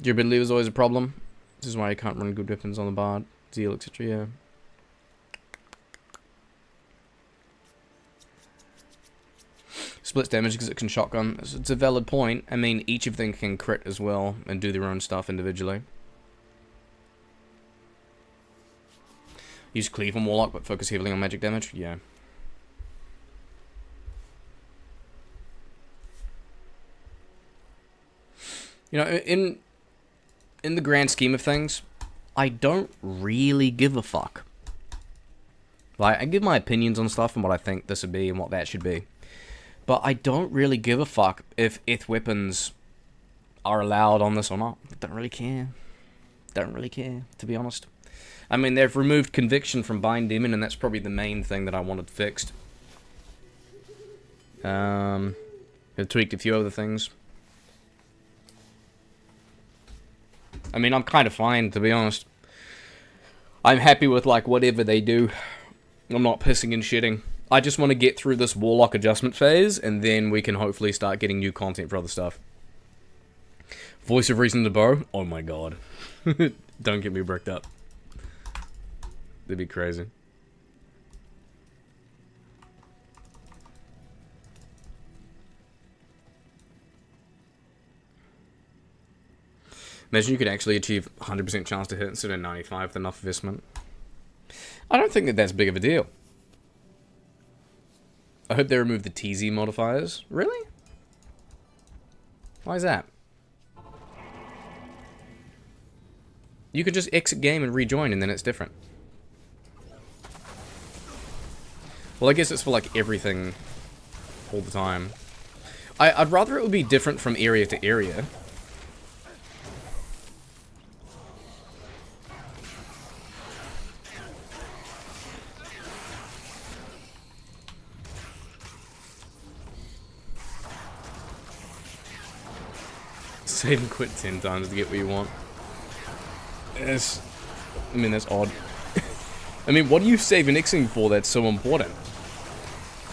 Durability was always a problem. This is why you can't run good weapons on the Bard, Zeal, etc. Yeah. Splits damage because it can shotgun. It's a valid point. I mean, each of them can crit as well and do their own stuff individually. Use Cleave on Warlock, but focus heavily on magic damage. Yeah. You know, in the grand scheme of things, I don't really give a fuck. Like, I give my opinions on stuff and what I think this would be and what that should be. But I don't really give a fuck if Eth weapons are allowed on this or not. I don't really care. Don't really care, to be honest. I mean, they've removed Conviction from Bind Demon, and that's probably the main thing that I wanted fixed. They've tweaked a few other things. I mean, I'm kind of fine, to be honest. I'm happy with, like, whatever they do. I'm not pissing and shitting. I just want to get through this Warlock adjustment phase, and then we can hopefully start getting new content for other stuff. Voice of Reason to Bow? Oh my god. Don't get me bricked up. That'd be crazy. Imagine you could actually achieve 100% chance to hit instead of 95 with enough investment. I don't think that that's big of a deal. I hope they remove the TZ modifiers. Really? Why is that? You could just exit game and rejoin and then it's different. Well, I guess it's for like everything all the time. I'd rather it would be different from area to area. Save and quit 10 times to get what you want. Yes. I mean, that's odd. I mean, what are you saving Xing for that's so important?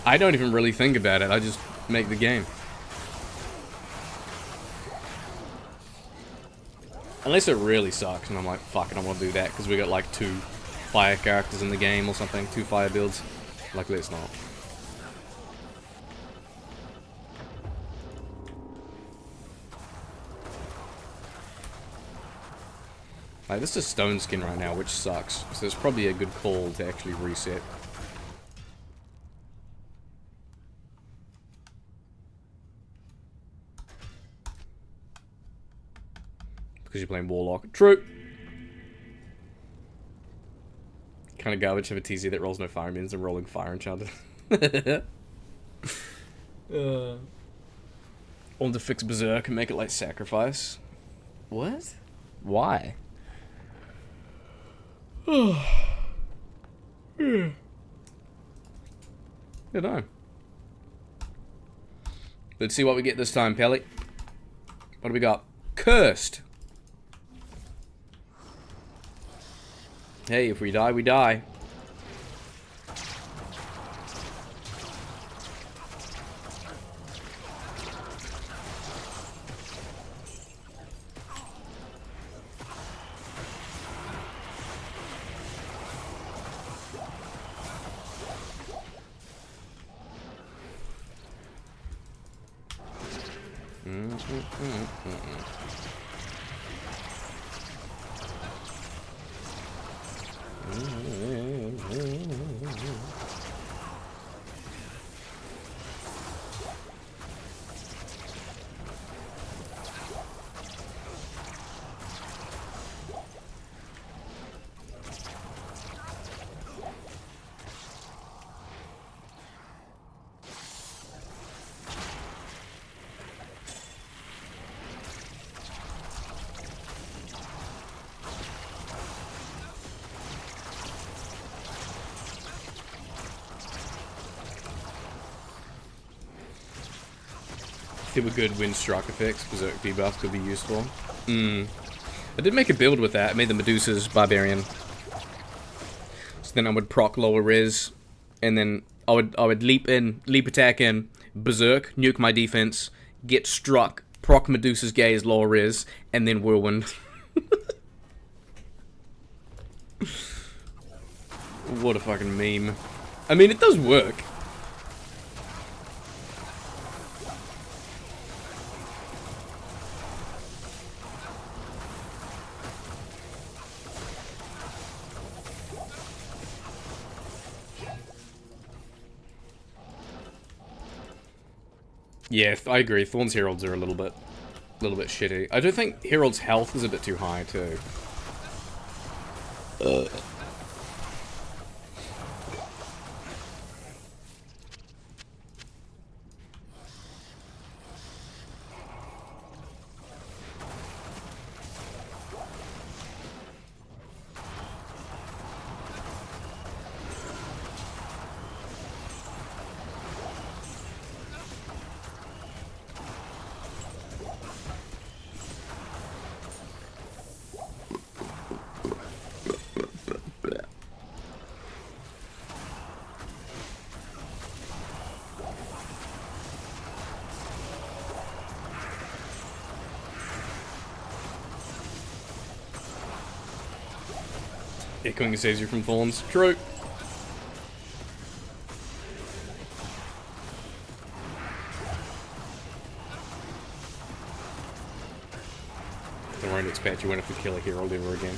I don't even really think about it, I just make the game. Unless it really sucks and I'm like, fuck, I don't want to do that because we got like 2 fire characters in the game or something, 2 fire builds. Luckily it's not. Like, this is stone skin right now, which sucks. So it's probably a good call to actually reset. Because you're playing Warlock. True! Kind of garbage of a TZ that rolls no fire minions and rolling fire enchanted. Want to fix Berserk and make it like Sacrifice. What? Why? I don't know. Let's see what we get this time, Pelly. What do we got? Cursed! Hey, if we die, we die. They were good wind strike effects. Berserk debuff could be useful. I did make a build with that. I made the Medusa's Barbarian. So then I would proc lower res, and then I would leap attack in, Berserk, nuke my defense, get struck, proc Medusa's Gaze lower res, and then Whirlwind. What a fucking meme. I mean, it does work. Yeah, I agree. Thorn's Heralds are a little bit shitty. I do think Herald's health is a bit too high too. Echoing saves you from thorns. True. Don't worry, next patch you won't have to kill a herald ever again.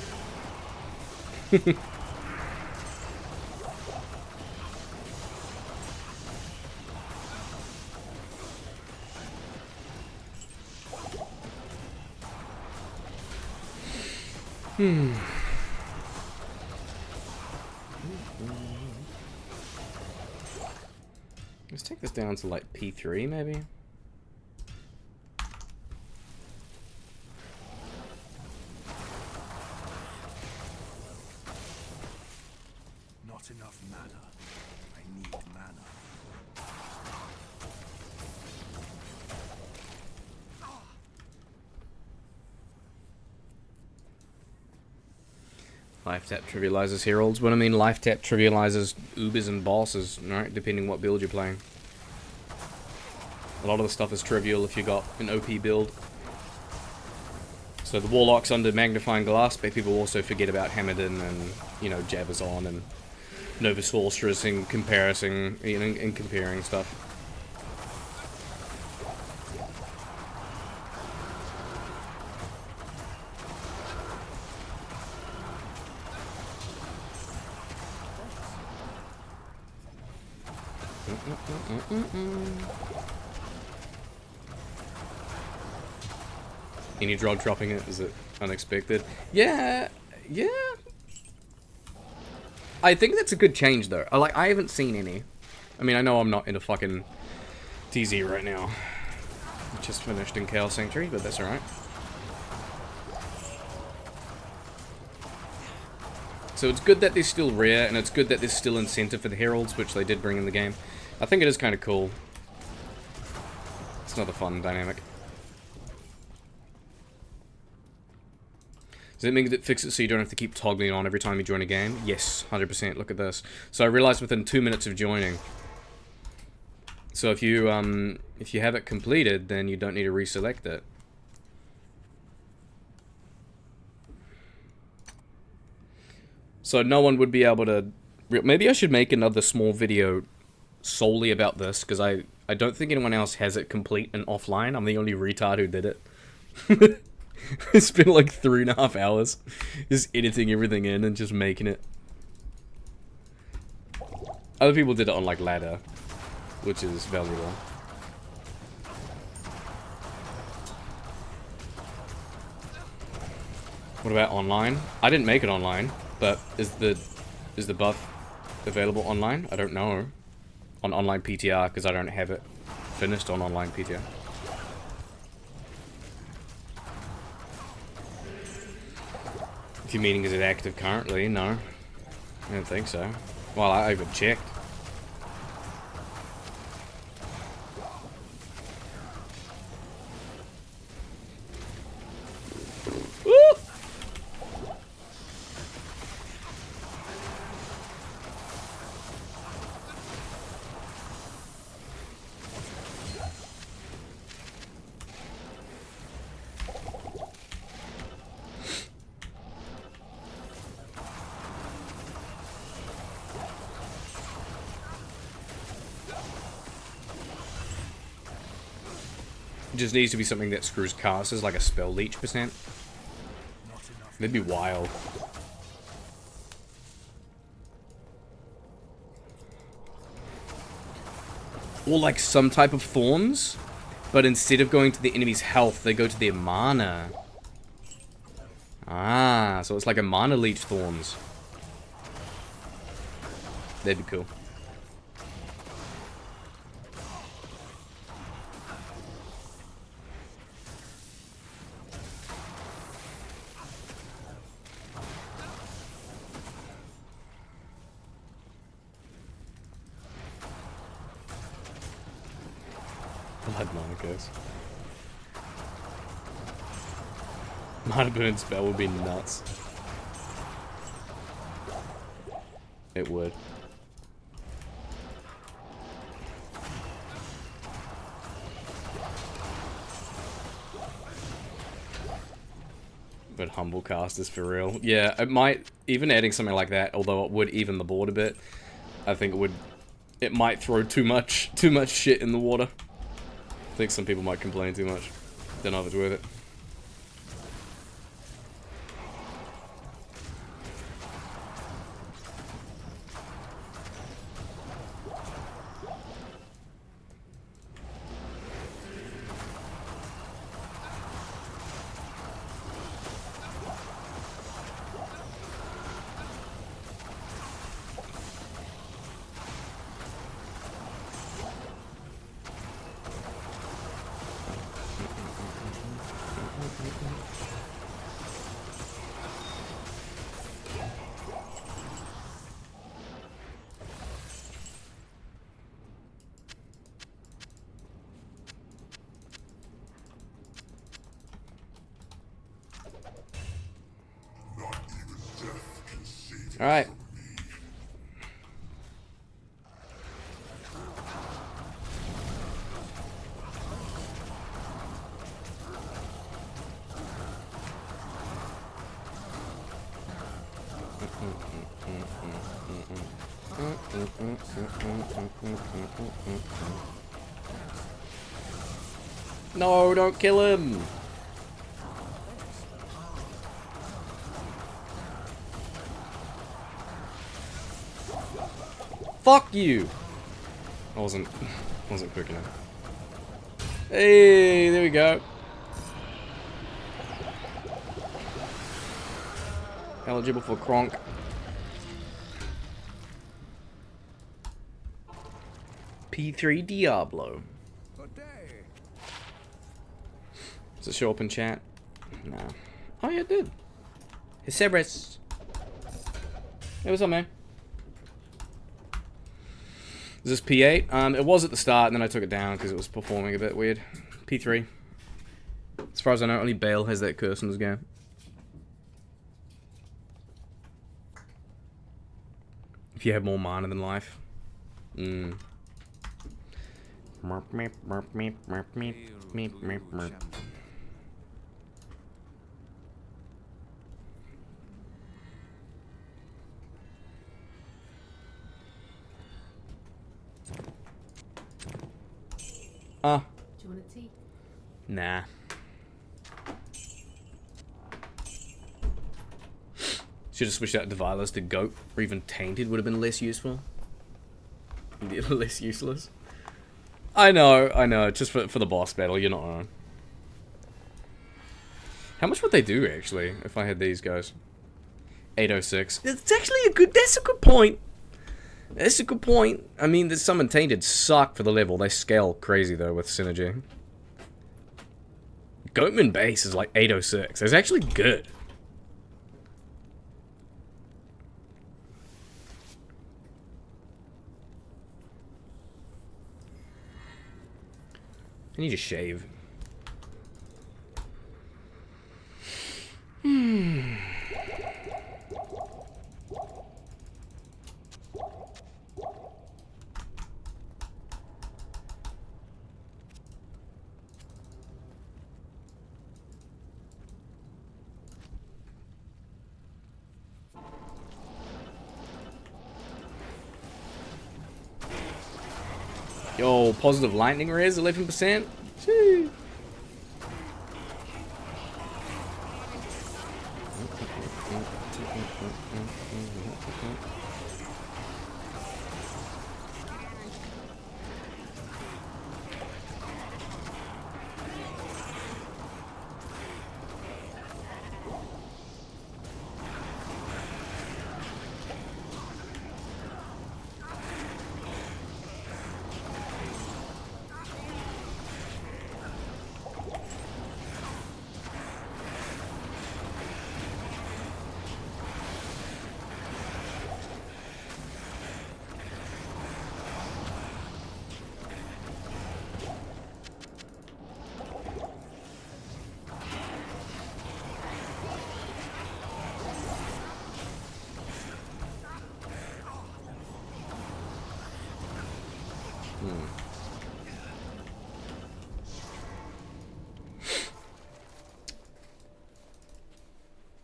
Let's take this down to like P3 maybe. Not enough mana. I need mana. Life tap trivializes heralds. What I mean, life tap trivializes ubers and bosses, right? Depending what build you're playing. A lot of the stuff is trivial if you got an OP build. So the Warlock's under Magnifying Glass, but people also forget about Hammerden and, you know, Jabazon and Nova Sorceress in comparison, you know, in comparing stuff. Any drug dropping it? Is it unexpected? Yeah, yeah. I think that's a good change though. I haven't seen any. I mean, I know I'm not in a fucking TZ right now. Just finished in Chaos Sanctuary, but that's alright. So it's good that they're still rare, and it's good that there's still incentive for the Heralds, which they did bring in the game. I think it is kind of cool. It's another fun dynamic. Does that mean that fix it so you don't have to keep toggling on every time you join a game? Yes, 100%. Look at this. So I realized within 2 minutes of joining. So if you have it completed, then you don't need to reselect it. So no one would be able to... Maybe I should make another small video solely about this, because I don't think anyone else has it complete and offline. I'm the only retard who did it. I spent like 3.5 hours just editing everything in and just making it. Other people did it on like ladder, which is valuable. What about online? I didn't make it online, but is the buff available online? I don't know. On online PTR, because I don't have it finished on online PTR. If you're meaning is it active currently? No. I don't think so. Well, I even checked. Just needs to be something that screws casters, like a spell leech %. That'd be wild. Or like some type of thorns, but instead of going to the enemy's health, they go to their mana. Ah, so it's like a mana leech thorns. That'd be cool. Blood Monicos. Mana burn spell would be nuts. It would. But humble casters for real. Yeah, it might, even adding something like that, although it would even the board a bit, I think it might throw too much shit in the water. I think some people might complain too much. Don't know if it's worth it. Alright. No, don't kill him! Fuck you! I wasn't quick enough. Hey, there we go. Eligible for Kronk. P3 Diablo. Does it show up in chat? No. Oh yeah, it did. Cerberus. Hey, what's up, man? Is this P8? It was at the start, and then I took it down because it was performing a bit weird. P3. As far as I know, only Bale has that curse in this game. If you have more mana than life. Mmm. Merp, merp, merp, merp, merp, merp, merp, merp, merp. Do you want a tea? Nah. Should have switched out Devilas to Goat, or even Tainted would have been less useful. Less useless. I know, just for the boss battle, you're not wrong. How much would they do, actually, if I had these guys? 806. That's actually that's a good point. That's a good point. I mean, the Summon Tainted suck for the level. They scale crazy, though, with synergy. Goatman base is like 806. It's actually good. I need to shave. Yo, positive lightning res, 11%. Gee.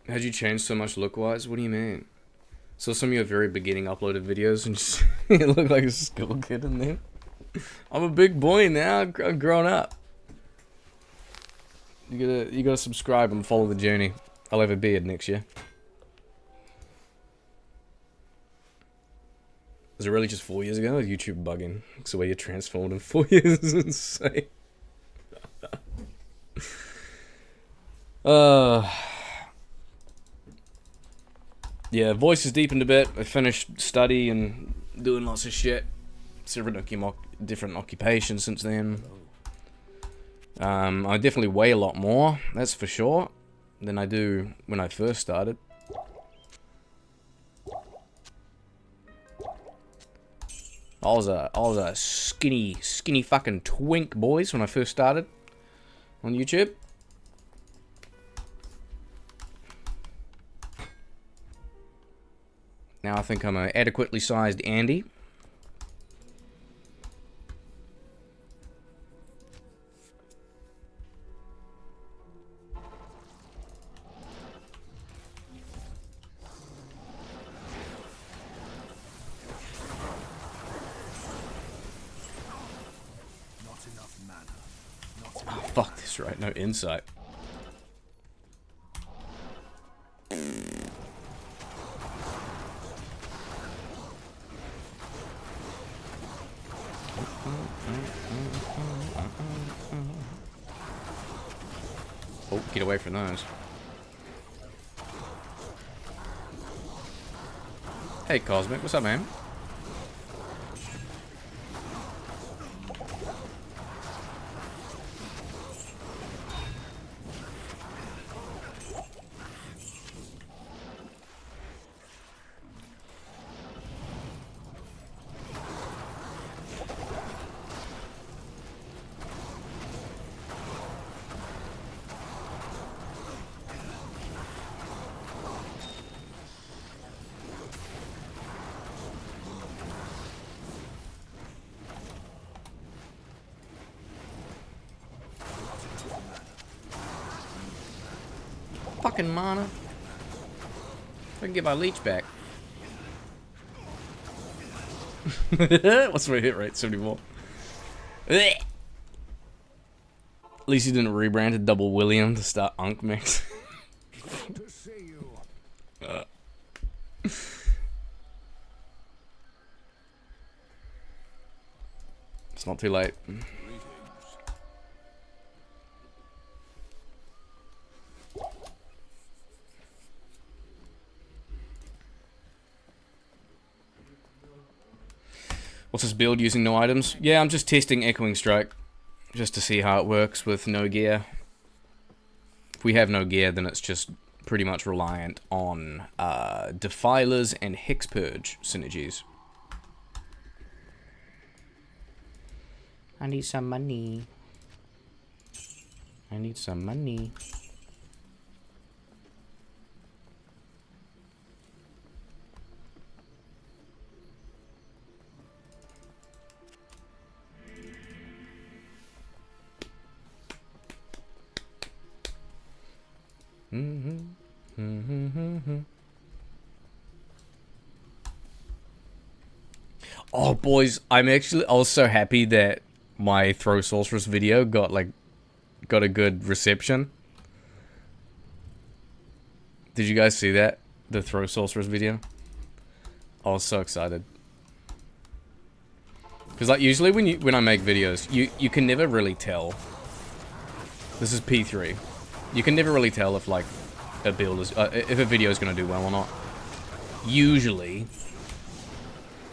How'd you change so much look-wise? What do you mean? So some of your very beginning uploaded videos and just you look like a school kid in there. I'm a big boy now. I've grown up. You gotta subscribe and follow the journey. I'll have a beard next year. Was it really just 4 years ago? YouTube bugging. It's the way you transformed in 4 years is insane. Yeah, voice has deepened a bit. I finished study and doing lots of shit. Several different occupations since then. I definitely weigh a lot more, that's for sure, than I do when I first started. I was a skinny fucking twink, boys, when I first started on YouTube. Now I think I'm an adequately sized Andy. Not enough mana. Oh, fuck this, right? No insight. Oh, get away from those. Hey, Cosmic, what's up, man? Fucking mana. I can get my leech back. What's my hit rate? 74. At least he didn't rebrand to Double William to start Unk Mix. To see you. It's not too late. What's this build using no items? Yeah, I'm just testing Echoing Strike. Just to see how it works with no gear. If we have no gear, then it's just pretty much reliant on Defilers and Hex Purge synergies. I need some money. I need some money. Oh, boys, I was so happy that my Throw Sorceress video got a good reception. Did you guys see that? The Throw Sorceress video? I was so excited. Because like usually when I make videos, you can never really tell. This is P3. You can never really tell if like a build is if a video is going to do well or not. Usually,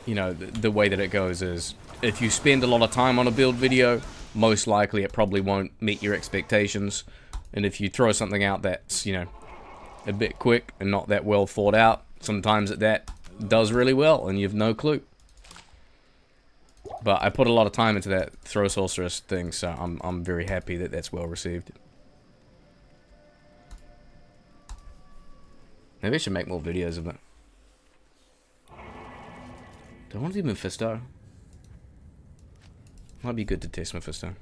you know, the way that it goes is if you spend a lot of time on a build video, most likely it probably won't meet your expectations. And if you throw something out that's, you know, a bit quick and not that well thought out, sometimes that does really well and you've no clue. But I put a lot of time into that Throw Sorceress thing, so I'm very happy that that's well received. Maybe I should make more videos of it. Do I want to do Mephisto? Might be good to test Mephisto.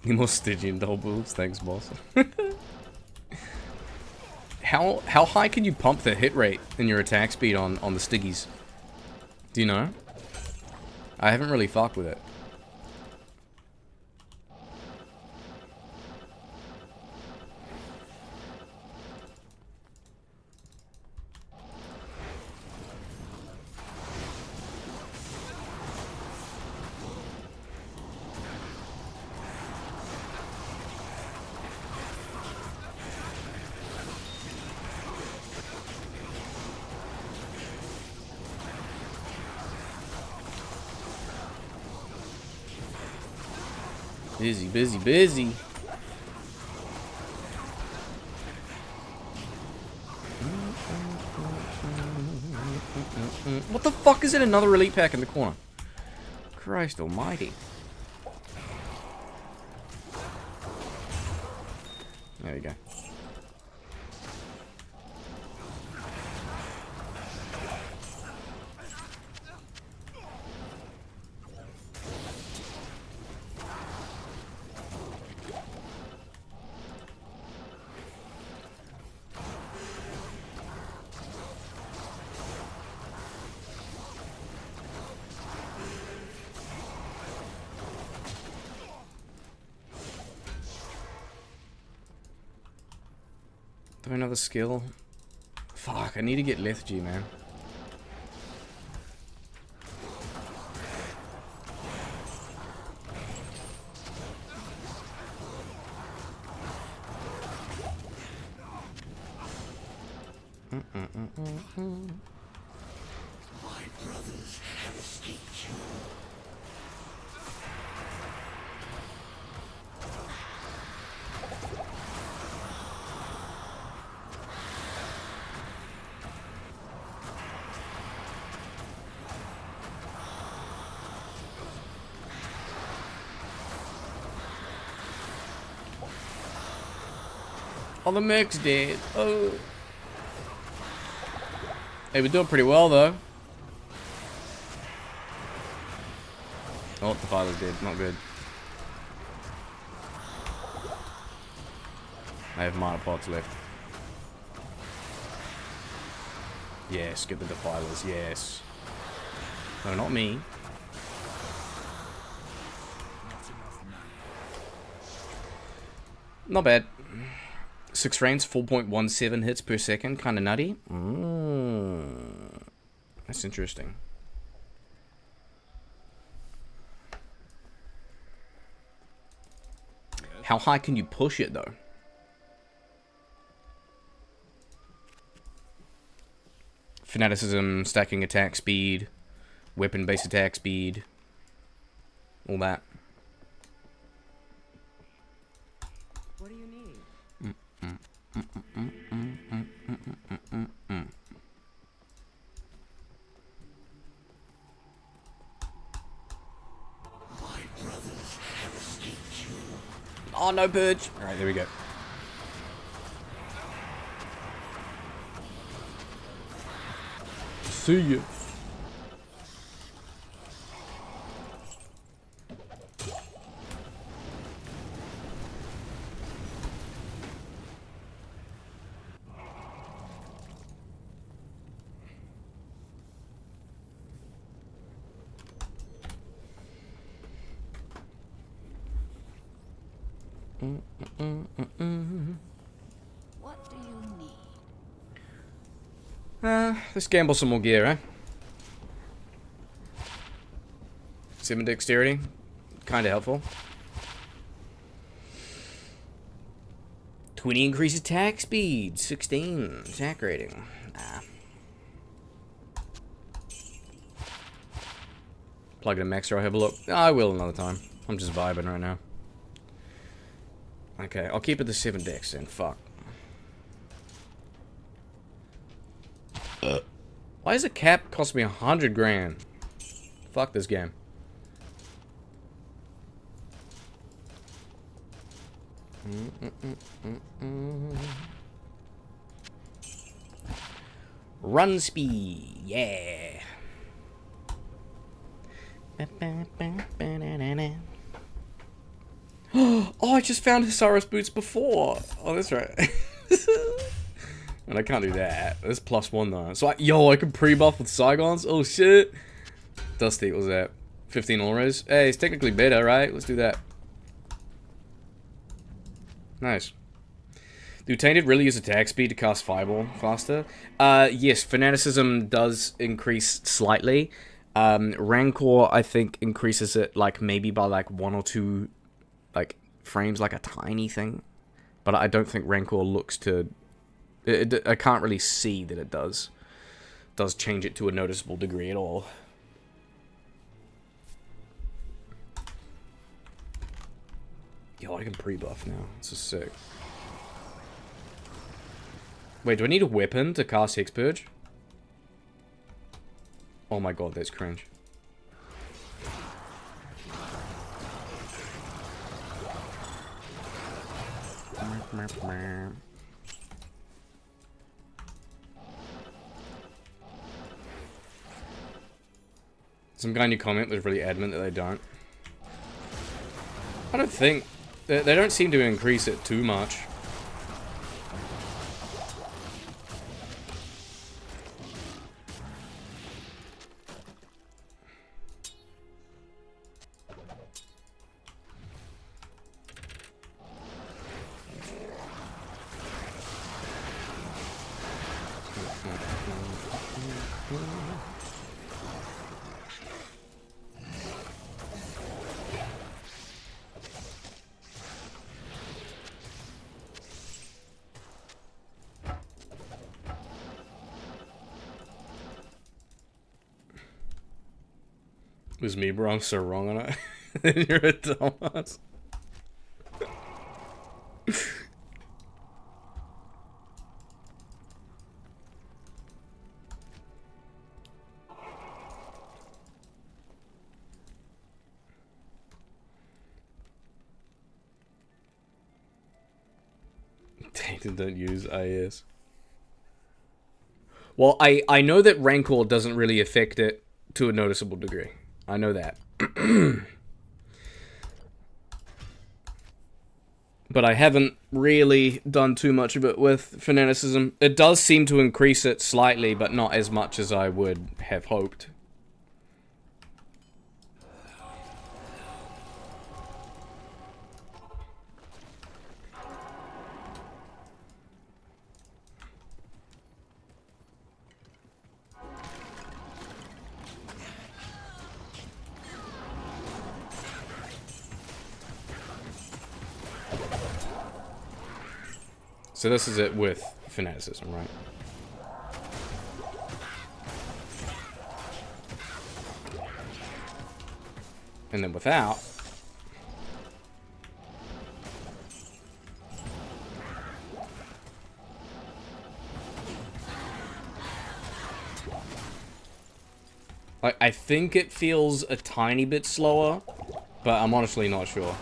Need more Stygian double boobs, thanks boss. How high can you pump the hit rate and your attack speed on the Stiggies? Do you know? I haven't really fucked with it. Busy, busy, busy. What the fuck is it? Another elite pack in the corner. Christ almighty. There you go. I another skill? Fuck, I need to get lethargy, man. My brothers have escaped you. Oh, the mech's dead. Oh. Hey, we're doing pretty well, though. Oh, the father's dead. Not good. I have mana pots left. Yes, get the defilers. Yes. No, not me. Not bad. 6 frames, 4.17 hits per second. Kind of nutty. That's interesting. How high can you push it, though? Fanaticism, stacking attack speed, weapon-based attack speed, all that. What do you need? My brothers have escaped you. Oh, no purge. All right, there we go. See ya. What do you need? Let's gamble some more gear, eh? 7 dexterity. Kinda helpful. 20 increase attack speed. 16 attack rating. Plug in max or I'll have a look. I will another time. I'm just vibing right now. Okay, I'll keep it to 7 dex then. Fuck. Why does a cap cost me 100 grand? Fuck this game. Run speed, yeah. Oh, I just found Hisaris boots before. Oh, that's right. And I can't do that. That's +1 though. So, I can pre-buff with Saigons. Oh shit. Dusty, what was that? 15 auras. Hey, it's technically better, right? Let's do that. Nice. Do Tainted really use attack speed to cast Fireball faster? Yes, Fanaticism does increase slightly. Rancor, I think, increases it like maybe by like 1 or 2 like frames, like a tiny thing. But I don't think Rancor looks to... I can't really see that it does change it to a noticeable degree at all. Yo, I can pre-buff now. This is sick. Wait, do I need a weapon to cast Hex Purge? Oh my god, that's cringe. Some guy in your comment was really adamant that they don't. I don't think... They don't seem to increase it too much. It was me, bro. I'm so wrong on it. You're a dumbass. Tainted don't use AS. Well, I know that Rancor doesn't really affect it to a noticeable degree. I know that. But I haven't really done too much of it with Fanaticism. It does seem to increase it slightly, but not as much as I would have hoped. So this is it with Fanaticism, right? And then without... I think it feels a tiny bit slower, but I'm honestly not sure.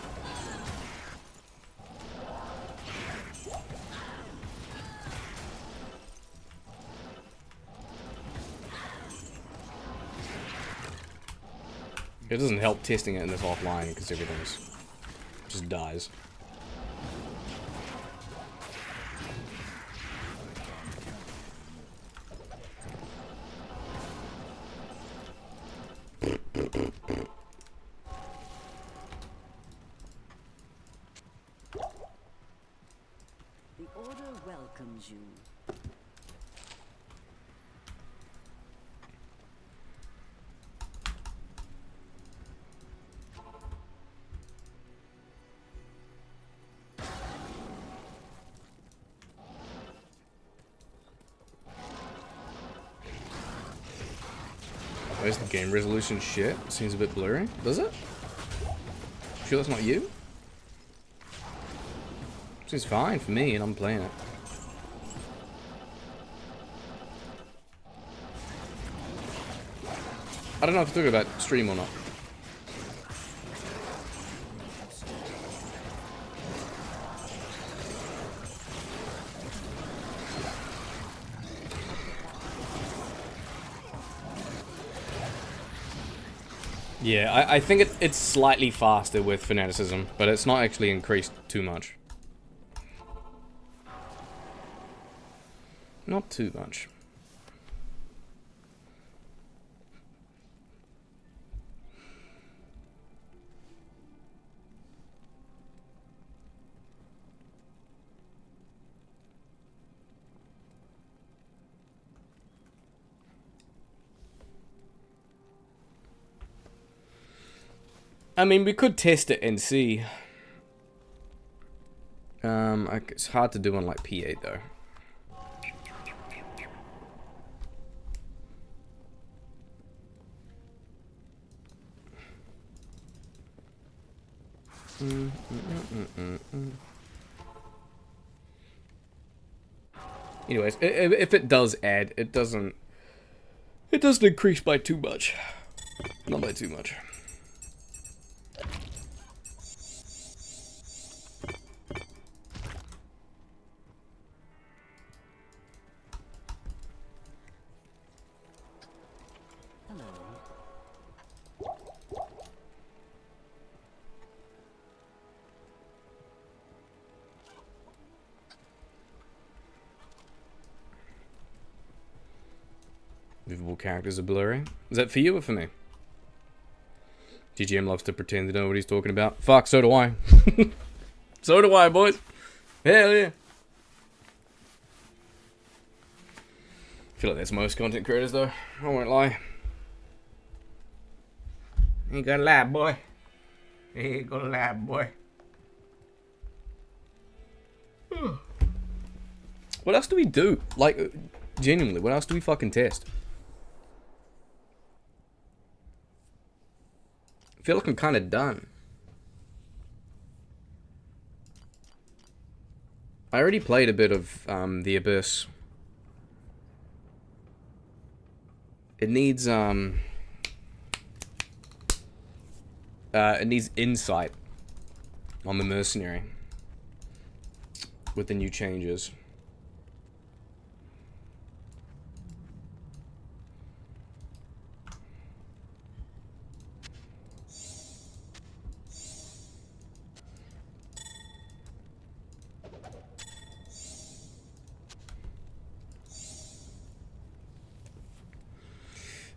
It doesn't help testing it in this offline because everything's just dies. The Order welcomes you. Where's the game resolution shit? Seems a bit blurry. Does it? Sure that's not you? Seems fine for me and I'm playing it. I don't know if it's talking about stream or not. Yeah, I think it's slightly faster with Fanaticism, but it's not actually increased too much. Not too much. I mean, we could test it and see. It's hard to do on like P8 though. Anyways, if it does add, it doesn't increase by too much. Not by too much. Movable characters are blurry. Is that for you or for me? GGM loves to pretend to know what he's talking about. Fuck, so do I. So do I, boys. Hell yeah. feel like that's most content creators though. I won't lie. Ain't gonna lie, boy. Ain't gonna lie, boy. What else do we do? Like, genuinely, what else do we fucking test? I feel like I'm kind of done. I already played a bit of the Abyss. It needs insight on the mercenary with the new changes.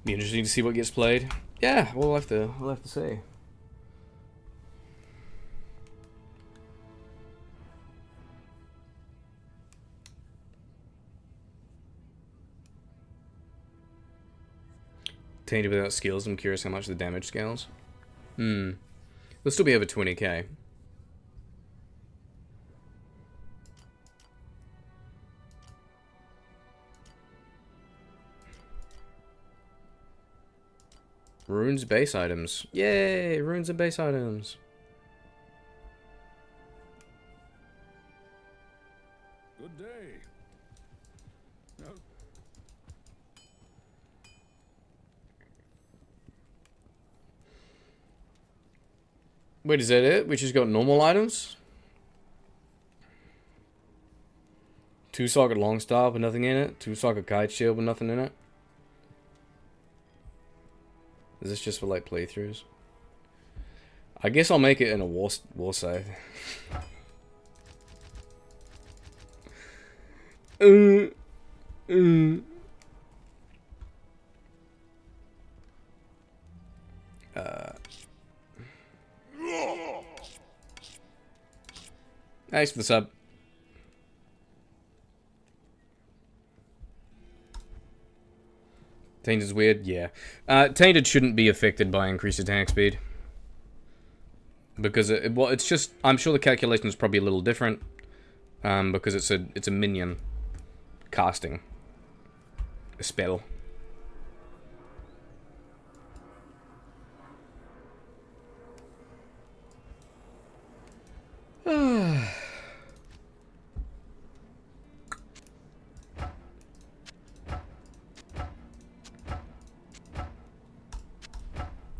Be interesting to see what gets played. Yeah, we'll have to see. Tainted without skills, I'm curious how much the damage scales. They'll still be over 20k. Runes base items. Yay! Runes and base items. Good day. No. Wait, is that it? We just got normal items? 2-socket longstaff with nothing in it? 2-socket kite shield with nothing in it? Is this just for like playthroughs? I guess I'll make it in a war save. Thanks for the sub. Tainted's weird, yeah. Tainted shouldn't be affected by increased attack speed. Because, well, it's just, I'm sure the calculation is probably a little different. Because it's a minion casting a spell. Ah.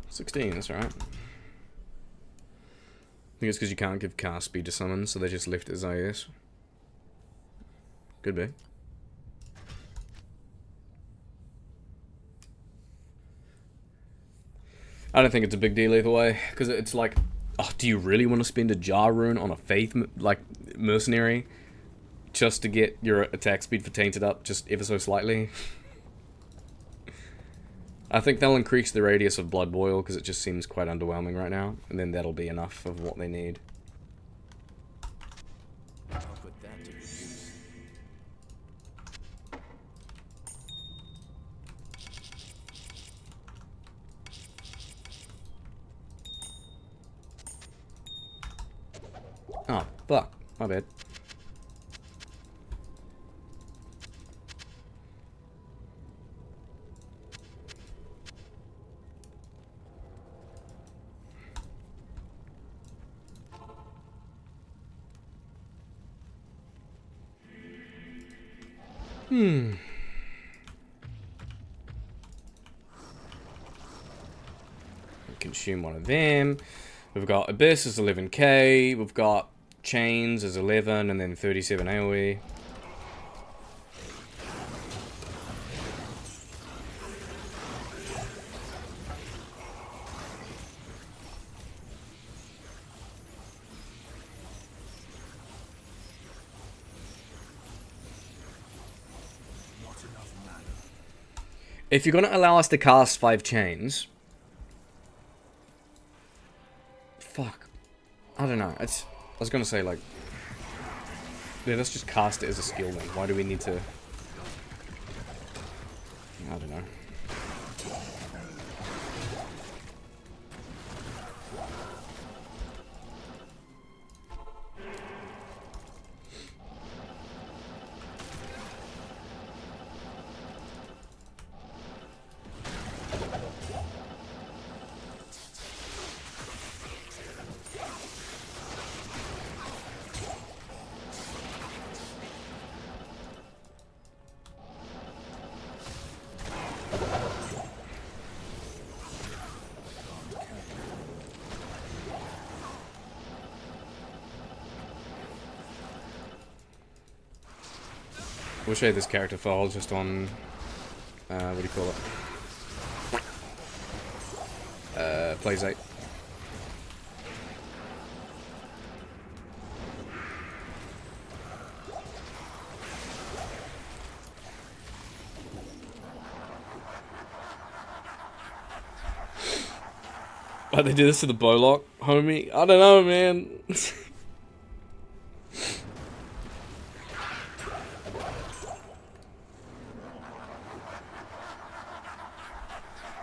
16, that's alright. I think it's because you can't give cast speed to summon, so they just left it as IS. Could be. I don't think it's a big deal either way, because it's like, oh, do you really want to spend a jar rune on a faith, like, mercenary, just to get your attack speed for Tainted up just ever so slightly? I think they'll increase the radius of Blood Boil, because it just seems quite underwhelming right now, and then that'll be enough of what they need. I'll put that to good use. Oh, fuck. My bad. Consume one of them. We've got Abyss as 11k. We've got Chains as 11 and then 37 AoE. If you're going to allow us to cast 5 chains... Fuck. I don't know. I was going to say, like... Yeah, let's just cast it as a skill then. Why do we need to... I don't know. I wish I had this character file just on, what do you call it? Plays 8. Why'd they do this to the Warlock, homie? I don't know, man.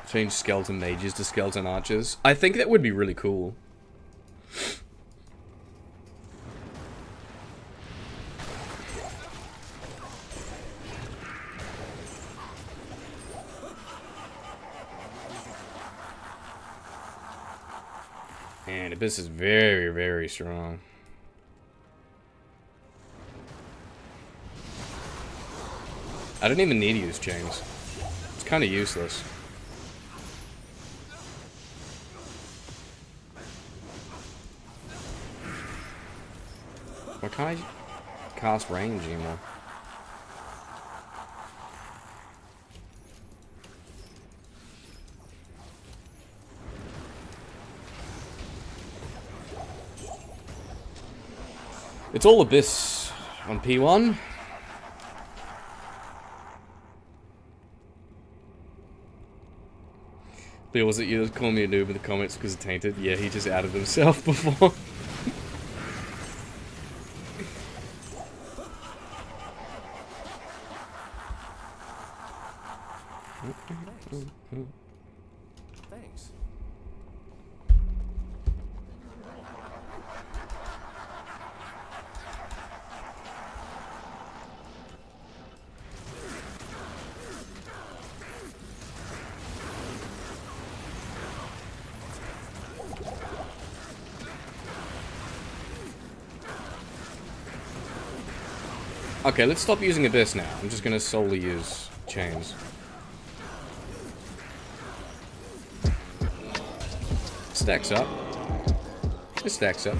Change skeleton mages to skeleton archers. I think that would be really cool. Man, Abyss is very, very strong. I don't even need to use chains. It's kind of useless. Why can't I cast range anymore? It's all Abyss on P1. Leo, was it you that called me a noob in the comments because of Tainted? Yeah, he just outed himself before. Thanks. Okay, let's stop using Abyss now. I'm just gonna solely use chains. Stacks up. It stacks up.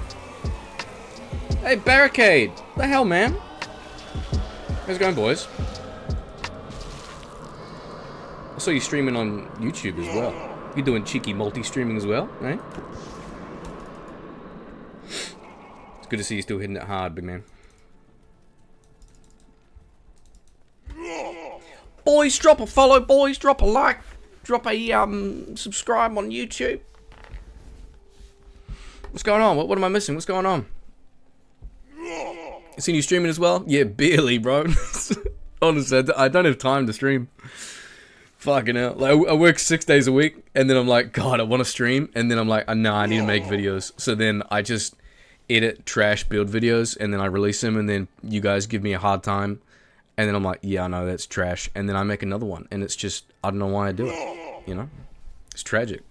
Hey, Barricade! The hell, man? How's it going, boys? I saw you streaming on YouTube as well. You doing cheeky multi-streaming as well, eh? It's good to see you still hitting it hard, big man. Boys, drop a follow, boys, drop a like, drop a subscribe on YouTube. What's going on? What am I missing? What's going on? You seen you streaming as well? Yeah, barely, bro. Honestly, I don't have time to stream. Fucking hell. Like, I work 6 days a week, and then I'm like, God, I want to stream, and then I'm like, nah, I need to make videos. So then I just edit trash build videos, and then I release them, and then you guys give me a hard time. And then I'm like, yeah, I know, that's trash. And then I make another one. And it's just, I don't know why I do it. You know? It's tragic.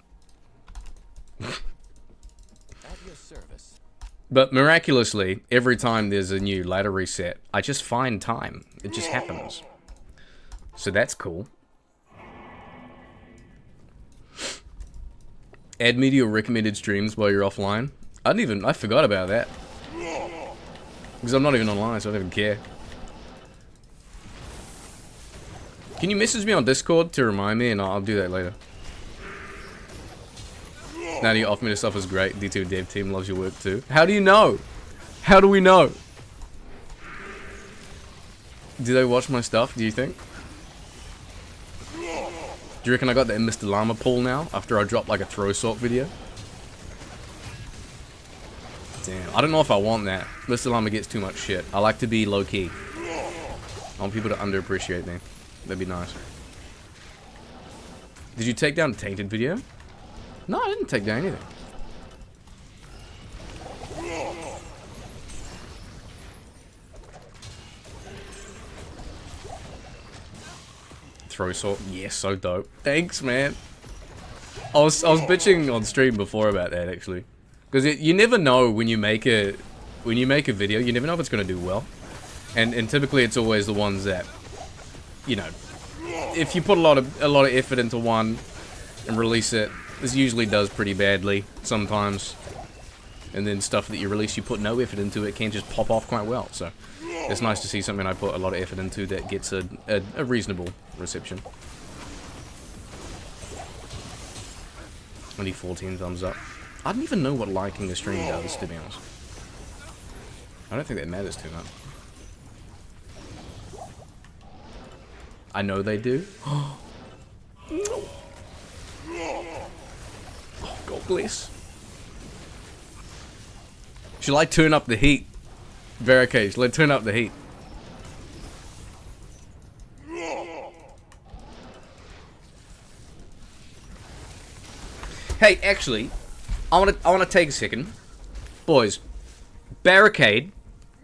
At your service. But miraculously, every time there's a new ladder reset, I just find time. It just happens. So that's cool. Add me to your recommended streams while you're offline. I forgot about that. Because I'm not even online, so I don't even care. Can you message me on Discord to remind me, and I'll do that later. Nadia, off me to stuff is great. D2 dev team loves your work too. How do you know? How do we know? Do they watch my stuff, do you think? Do you reckon I got that Mr. Llama pull now, after I dropped like a throw sort video? Damn, I don't know if I want that. Mr. Llama gets too much shit. I like to be low-key. I want people to underappreciate me. That'd be nice. Did you take down a tainted video? No, I didn't take down anything. Throw sword. Yes, so dope. Thanks, man. I was bitching on stream before about that actually, because you never know when you make a video. You never know if it's gonna do well, and typically it's always the ones that, you know, if you put a lot of effort into one and release it, this usually does pretty badly sometimes. And then stuff that you release, you put no effort into, it can just pop off quite well. So it's nice to see something I put a lot of effort into that gets a reasonable reception. Only 14 thumbs up. I don't even know what liking a stream does, to be honest. I don't think that matters too much. I know they do. Oh, God bless. Shall I turn up the heat? Barricade, shall I turn up the heat? Hey, actually, I wanna take a second. Boys, Barricade,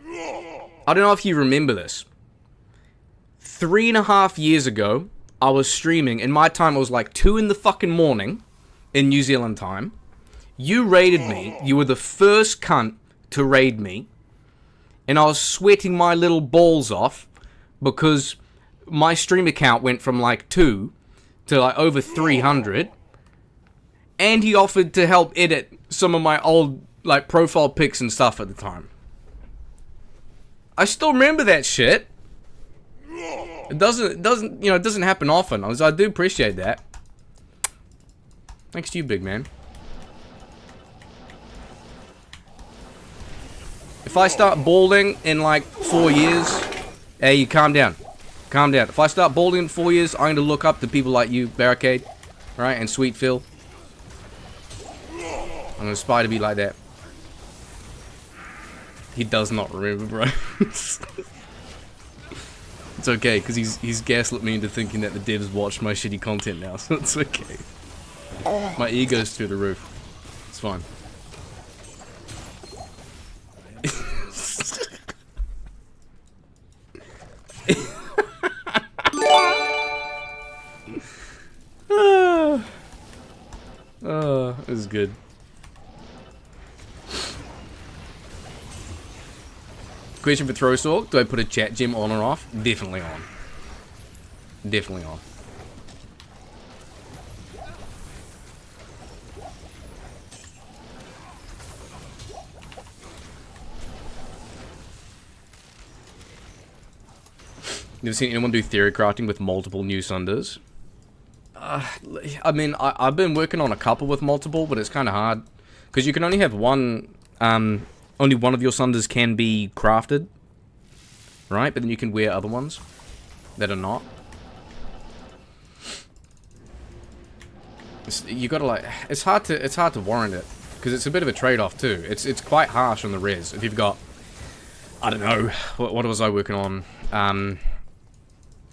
I don't know if you remember this. 3.5 years ago, I was streaming, and my time was like 2 in the fucking morning in New Zealand time. You raided me. You were the first cunt to raid me. And I was sweating my little balls off because my stream account went from like 2 to like over 300. And he offered to help edit some of my old like profile pics and stuff at the time. I still remember that shit. It doesn't happen often. I do appreciate that. Thanks to you, big man. If I start balding in like 4 years, hey, you calm down. Calm down. If I start balding in 4 years, I'm gonna look up to people like you, Barricade, right, and Sweet Phil. I'm gonna aspire to be like that. He does not remember, bro. It's okay, because he's gaslit me into thinking that the devs watch my shitty content now, so it's okay. My ego's through the roof. It's fine. This is good. Question for Throwstalk: do I put a chat gem on or off? Definitely on. Definitely on. You ever seen anyone do theory crafting with multiple new sunders? I mean, I've been working on a couple with multiple, but it's kind of hard. Because you can only have one, only one of your sunders can be crafted. Right? But then you can wear other ones that are not. You gotta like, it's hard to warrant it. Because it's a bit of a trade-off too. It's quite harsh on the res. If you've got, I don't know, what was I working on?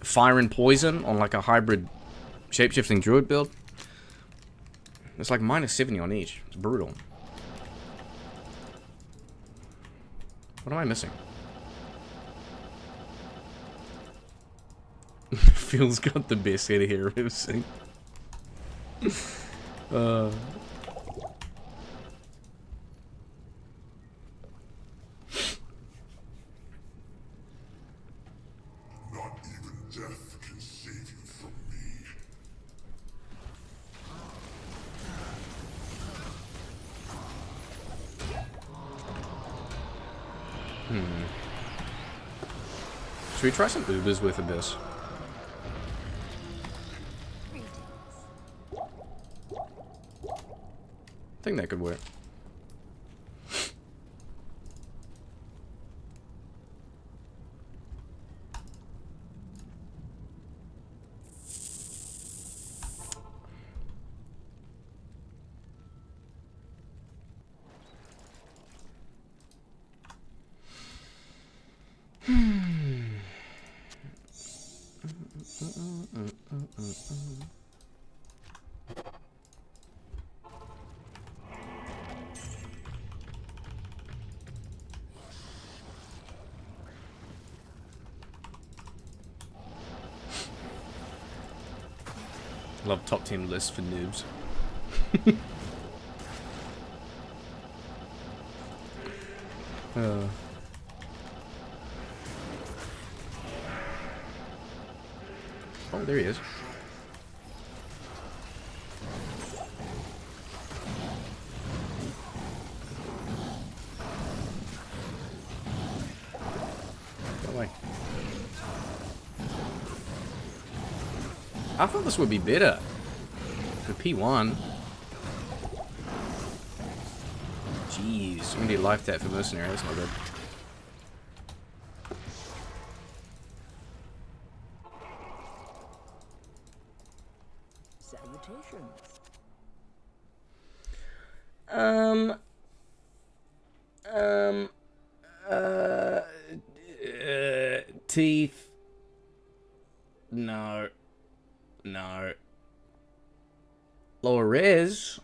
Fire and poison on like a hybrid shapeshifting druid build. It's like -70 on each. It's brutal. What am I missing? Phil's got the best head of hair I've ever seen. Not even death can save you from me. Should we try some Ubers with Abyss? I think that could work. Love top 10 lists for noobs. Oh, there he is. Go away. I thought this would be better. For P1. Jeez, we need life tap for mercenary, that's not good. Salutations. Teeth. No. No. Lower res.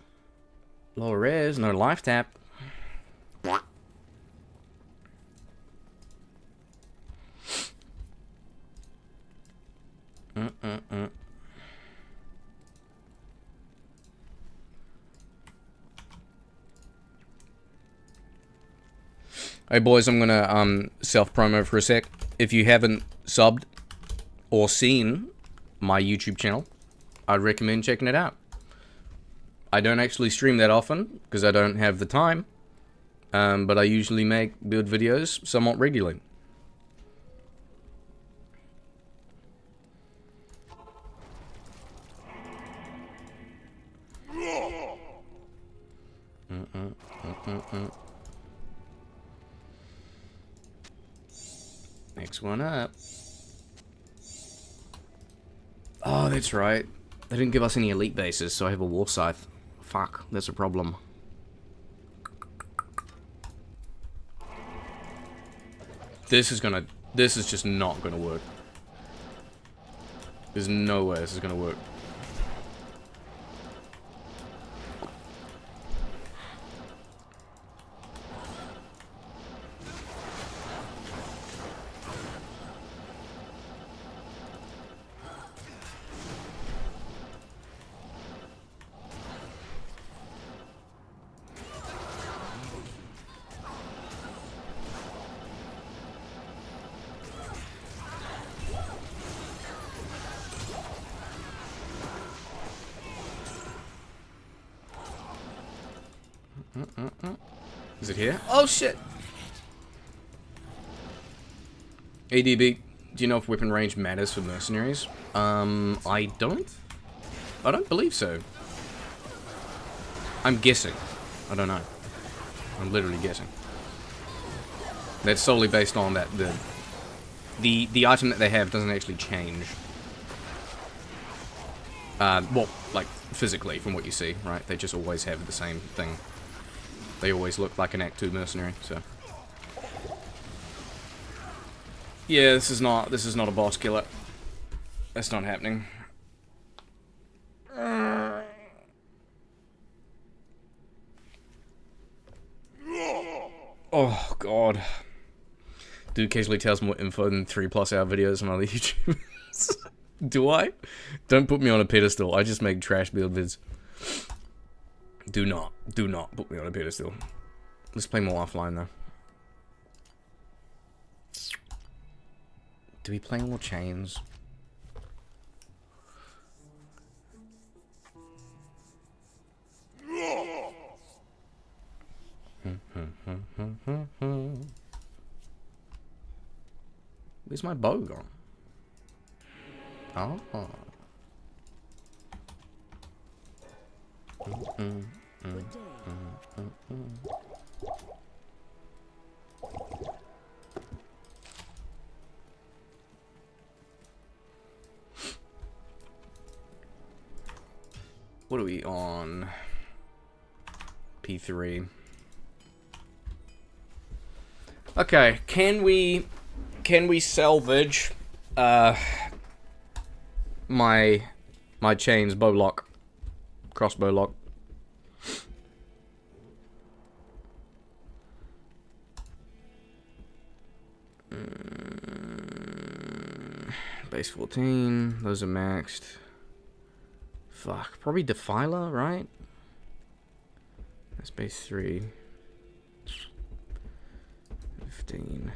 Lower res, no life tap. Hey boys, I'm gonna self-promo for a sec. If you haven't subbed or seen my YouTube channel, I'd recommend checking it out. I don't actually stream that often because I don't have the time, but I usually make build videos somewhat regularly. Next one up. Oh, that's right. They didn't give us any elite bases, so I have a war scythe. Fuck, that's a problem. This is just not gonna work. There's no way this is gonna work. Is it here? Oh shit! ADB, do you know if weapon range matters for mercenaries? I don't believe so. I'm guessing. I don't know. I'm literally guessing. That's solely based on that the item that they have doesn't actually change. Well, like physically from what you see, right? They just always have the same thing. They always look like an Act 2 mercenary, so. Yeah, this is not a boss killer. That's not happening. Oh god. Dude occasionally tells more info than 3+ hour videos on other YouTubers. Do I? Don't put me on a pedestal. I just make trash build vids. Do not put me on a pedestal. Let's play more offline though. Do we play more chains? Where's my bow gone? Oh. What are we on? P3. Okay, can we salvage my chains bow lock, crossbow lock? Base 14, those are maxed. Fuck, probably Defiler, right? That's base 3. 15.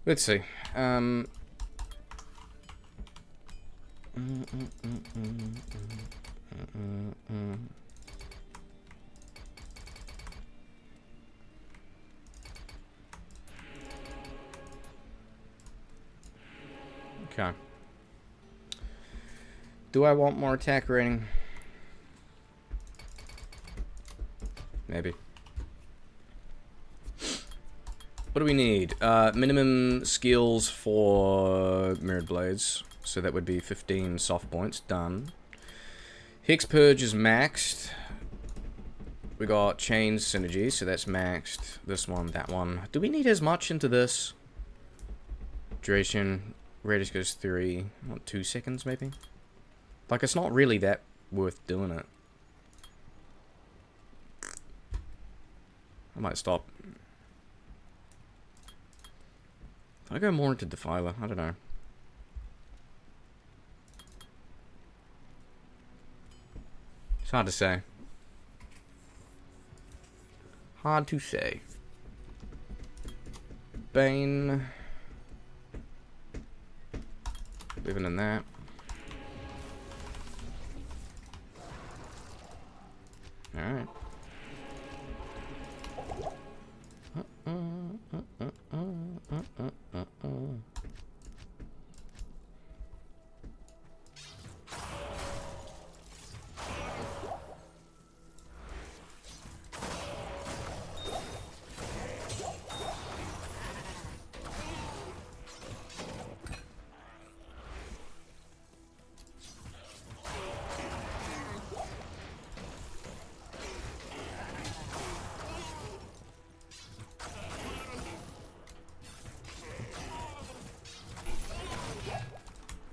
Let's see. Okay. Do I want more attack rating? Maybe. What do we need? Minimum skills for Mirrored Blades. So that would be 15 soft points. Done. Hex Purge is maxed. We got Chain Synergy, so that's maxed. This one, that one. Do we need as much into this? Duration. Radius goes 3. What, 2 seconds maybe? Like, it's not really that worth doing it. I might stop. I go more into Defiler. I don't know. It's hard to say. Hard to say. Bane. Living in that. Alright.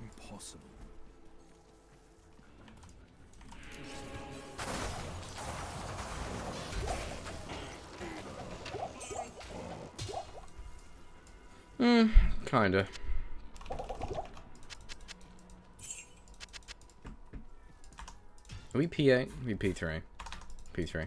Impossible. Kinda. Are we P8? We P3. P3.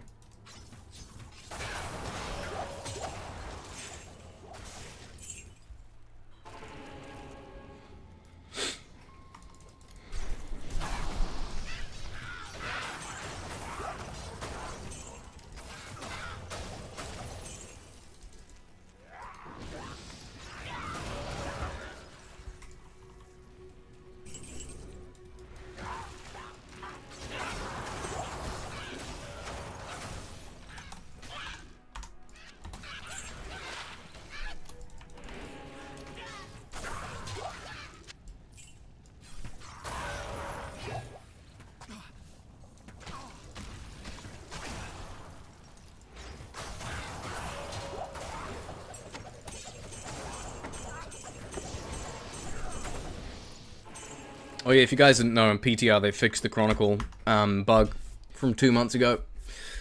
Oh yeah, if you guys didn't know, in PTR they fixed the Chronicle bug from 2 months ago.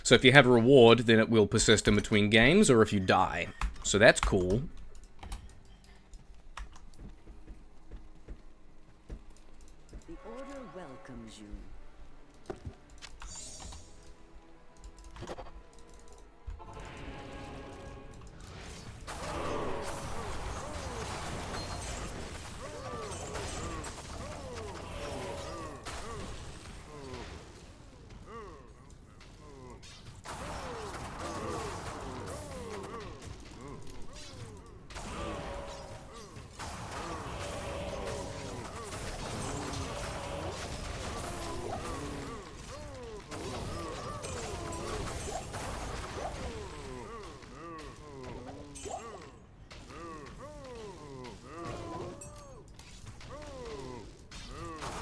So if you have a reward, then it will persist in between games, or if you die. So that's cool. The Order welcomes you.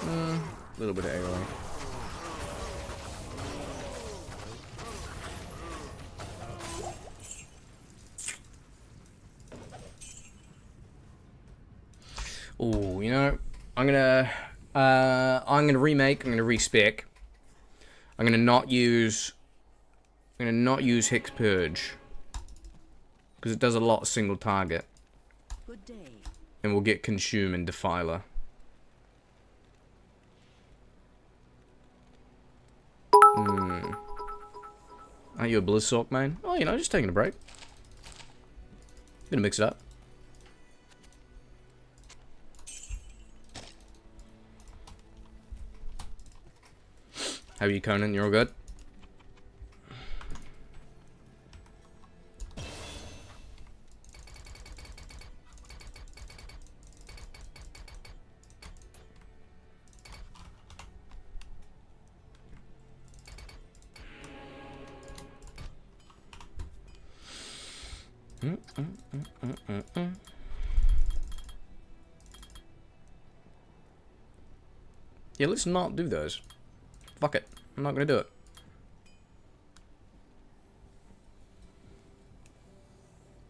A little bit of AoE. Oh, you know, I'm gonna remake. I'm gonna respec. I'm gonna not use Hex Purge because it does a lot single target, Good day. and we'll get Consume and Defiler. Aren't you a Blizzsock main? Oh, you know, just taking a break. Gonna mix it up. How are you, Conan? You're all good? Yeah, let's not do those. Fuck it. I'm not gonna do it.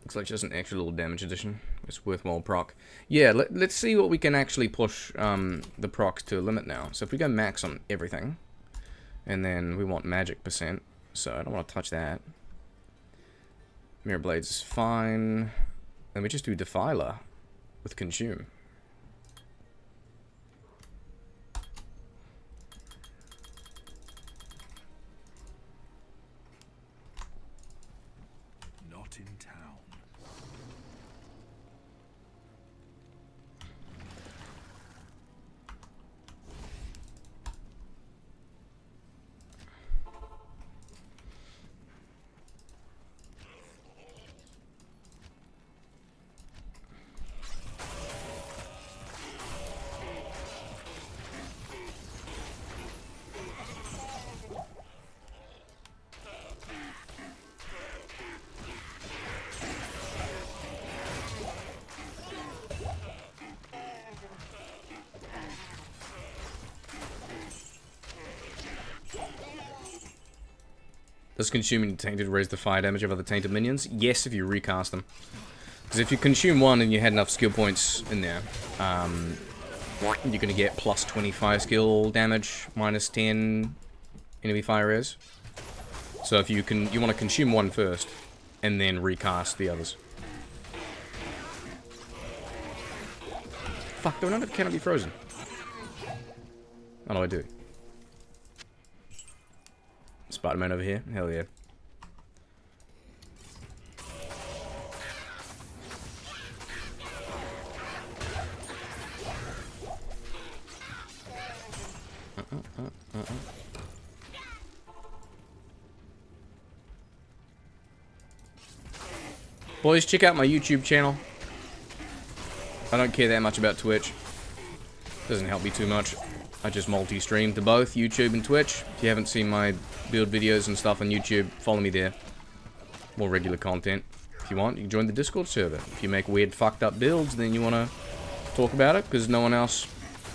Looks like just an extra little damage addition. It's worthwhile proc. Yeah, let's see what we can actually push the proc to a limit now. So if we go max on everything, and then we want magic percent, so I don't want to touch that. Mirror Blades is fine. Then we just do Defiler with Consume. Not in town. Does consuming tainted raise the fire damage of other tainted minions? Yes, if you recast them. Because if you consume one and you had enough skill points in there, you're going to get plus 20 fire skill damage, minus 10 enemy fire res. So if you want to consume one first, and then recast the others. Fuck, do I not have Cannot Be Frozen? Oh no, I do. Spider-Man over here? Hell yeah. Boys, check out my YouTube channel. I don't care that much about Twitch. Doesn't help me too much. I just multi-stream to both YouTube and Twitch. If you haven't seen my build videos and stuff on YouTube, follow me there. More regular content. If you want, you can join the Discord server. If you make weird, fucked up builds, then you want to talk about it because no one else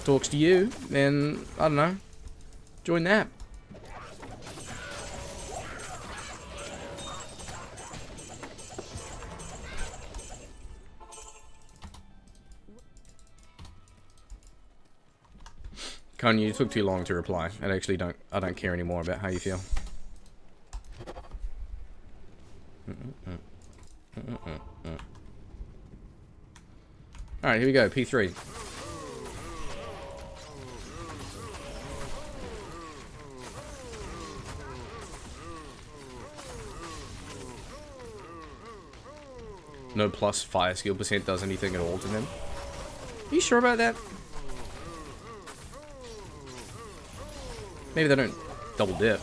talks to you, then, I don't know, join that. Con, you took too long to reply. I don't care anymore about how you feel. Alright, here we go, P3. No plus fire skill percent does anything at all to them. Are you sure about that? Maybe they don't double dip.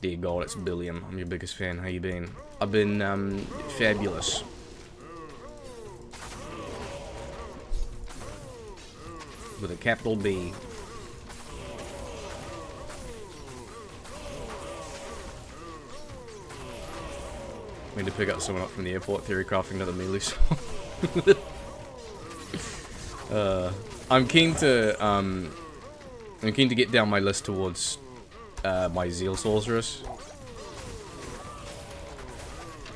Dear God, it's Billiam. I'm your biggest fan. How you been? I've been, fabulous. With a capital B. I need to pick up someone up from the airport, theory crafting another melee song. I'm keen to get down my list towards my Zeal Sorceress.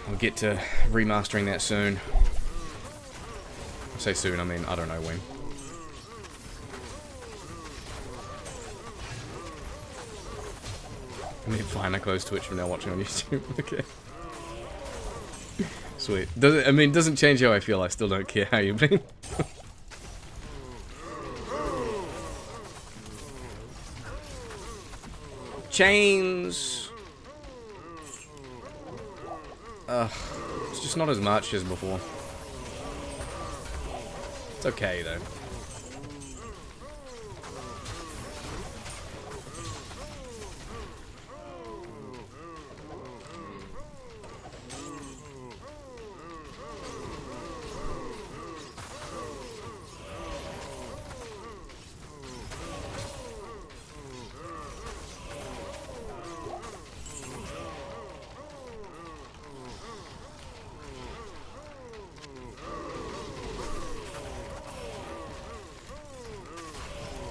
I'll get to remastering that soon. I say soon, I mean, I don't know when. I mean, fine, I close Twitch from now watching on YouTube. Okay. Sweet. Doesn't change how I feel. I still don't care how you've been. Chains. It's just not as much as before. It's okay though.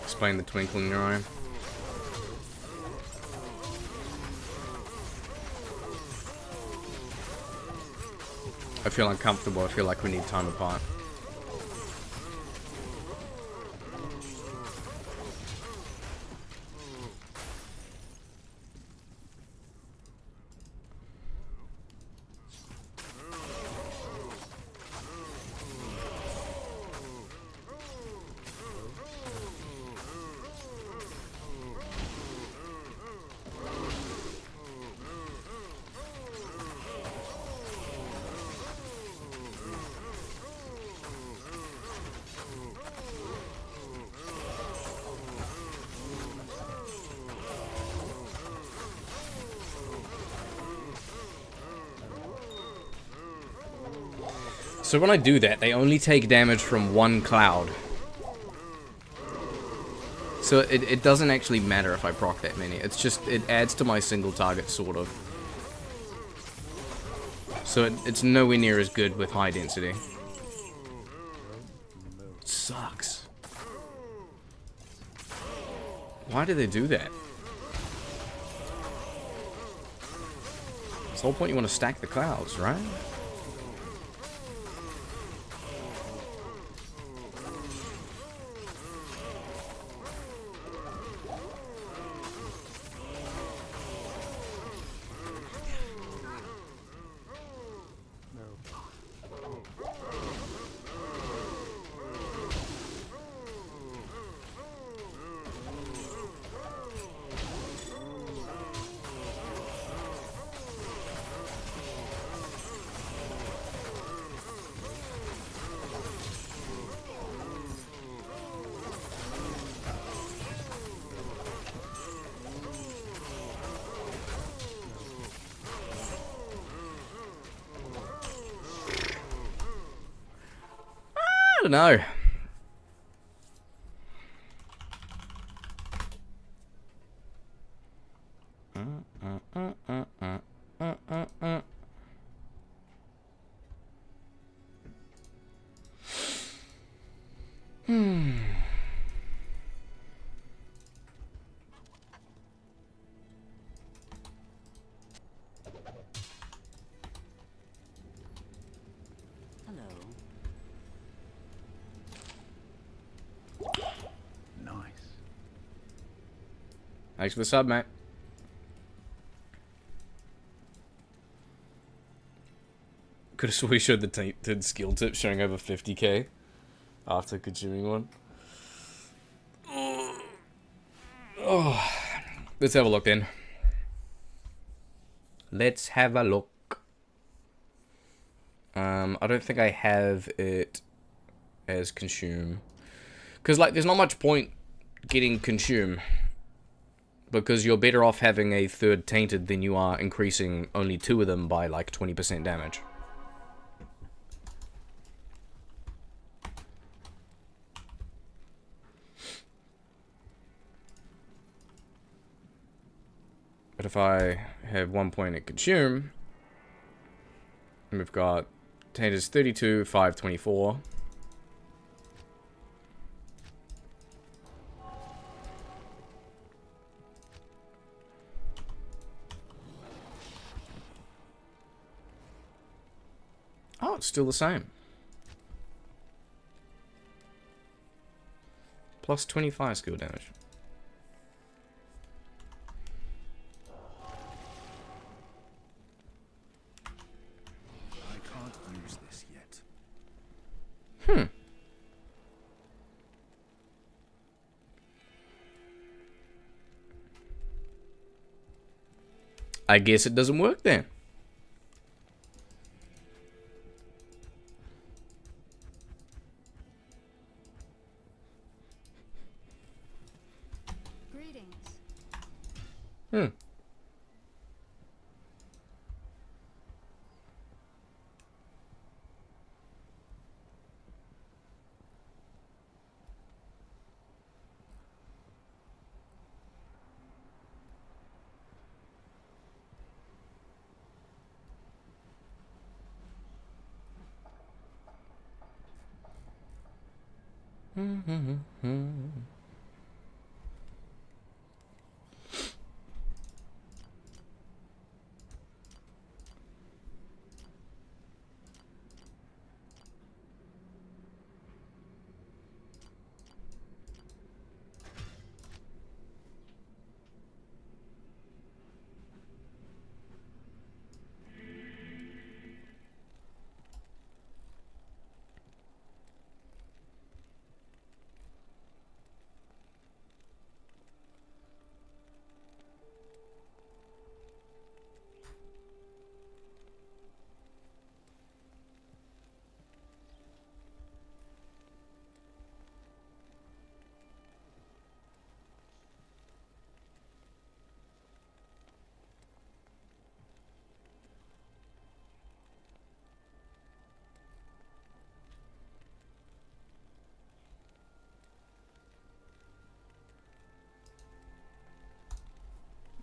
Explain the twinkle in your eye. I feel uncomfortable. I feel like we need time apart. So when I do that, they only take damage from one cloud. So it doesn't actually matter if I proc that many. It's just, it adds to my single target, sort of. So it's nowhere near as good with high density. It sucks. Why do they do that? It's the whole point, you want to stack the clouds, right? I don't know. Hello. Nice. Thanks for the sub, mate. Could have swore he showed the tainted skill tip showing over 50k after consuming one. Oh, let's have a look then. Let's have a look. I don't think I have it as consume. Because, like, there's not much point getting consume. Because you're better off having a third tainted than you are increasing only 2 of them by, like, 20% damage. But if I have 1 point at consume, and we've got tainteds 32, 5, 24. Oh, it's still the same. Plus 25 skill damage. I guess it doesn't work then. Greetings. Hmm.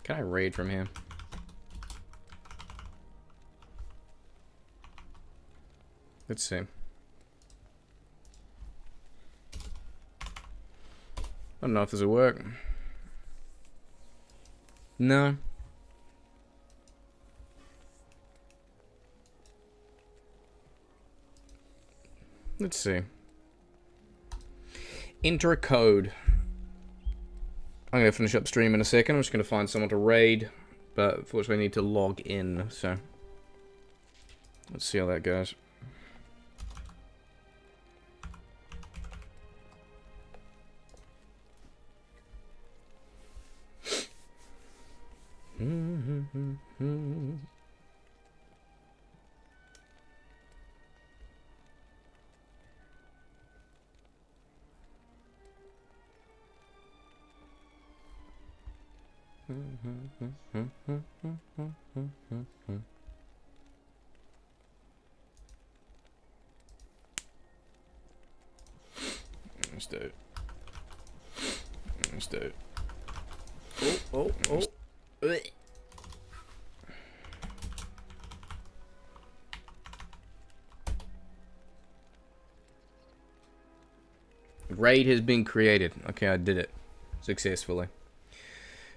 Can I raid from here? Let's see. I don't know if this will work. No. Let's see. Enter a code. I'm going to finish up stream in a second. I'm just going to find someone to raid. But unfortunately I need to log in. So let's see how that goes. Let's do it. Let's do it. Oh. Ugh. Raid has been created. Okay, I did it successfully.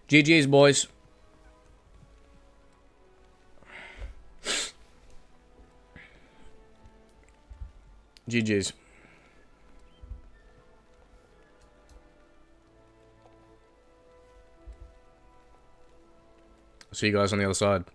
GG's, boys. GG's. See you guys on the other side.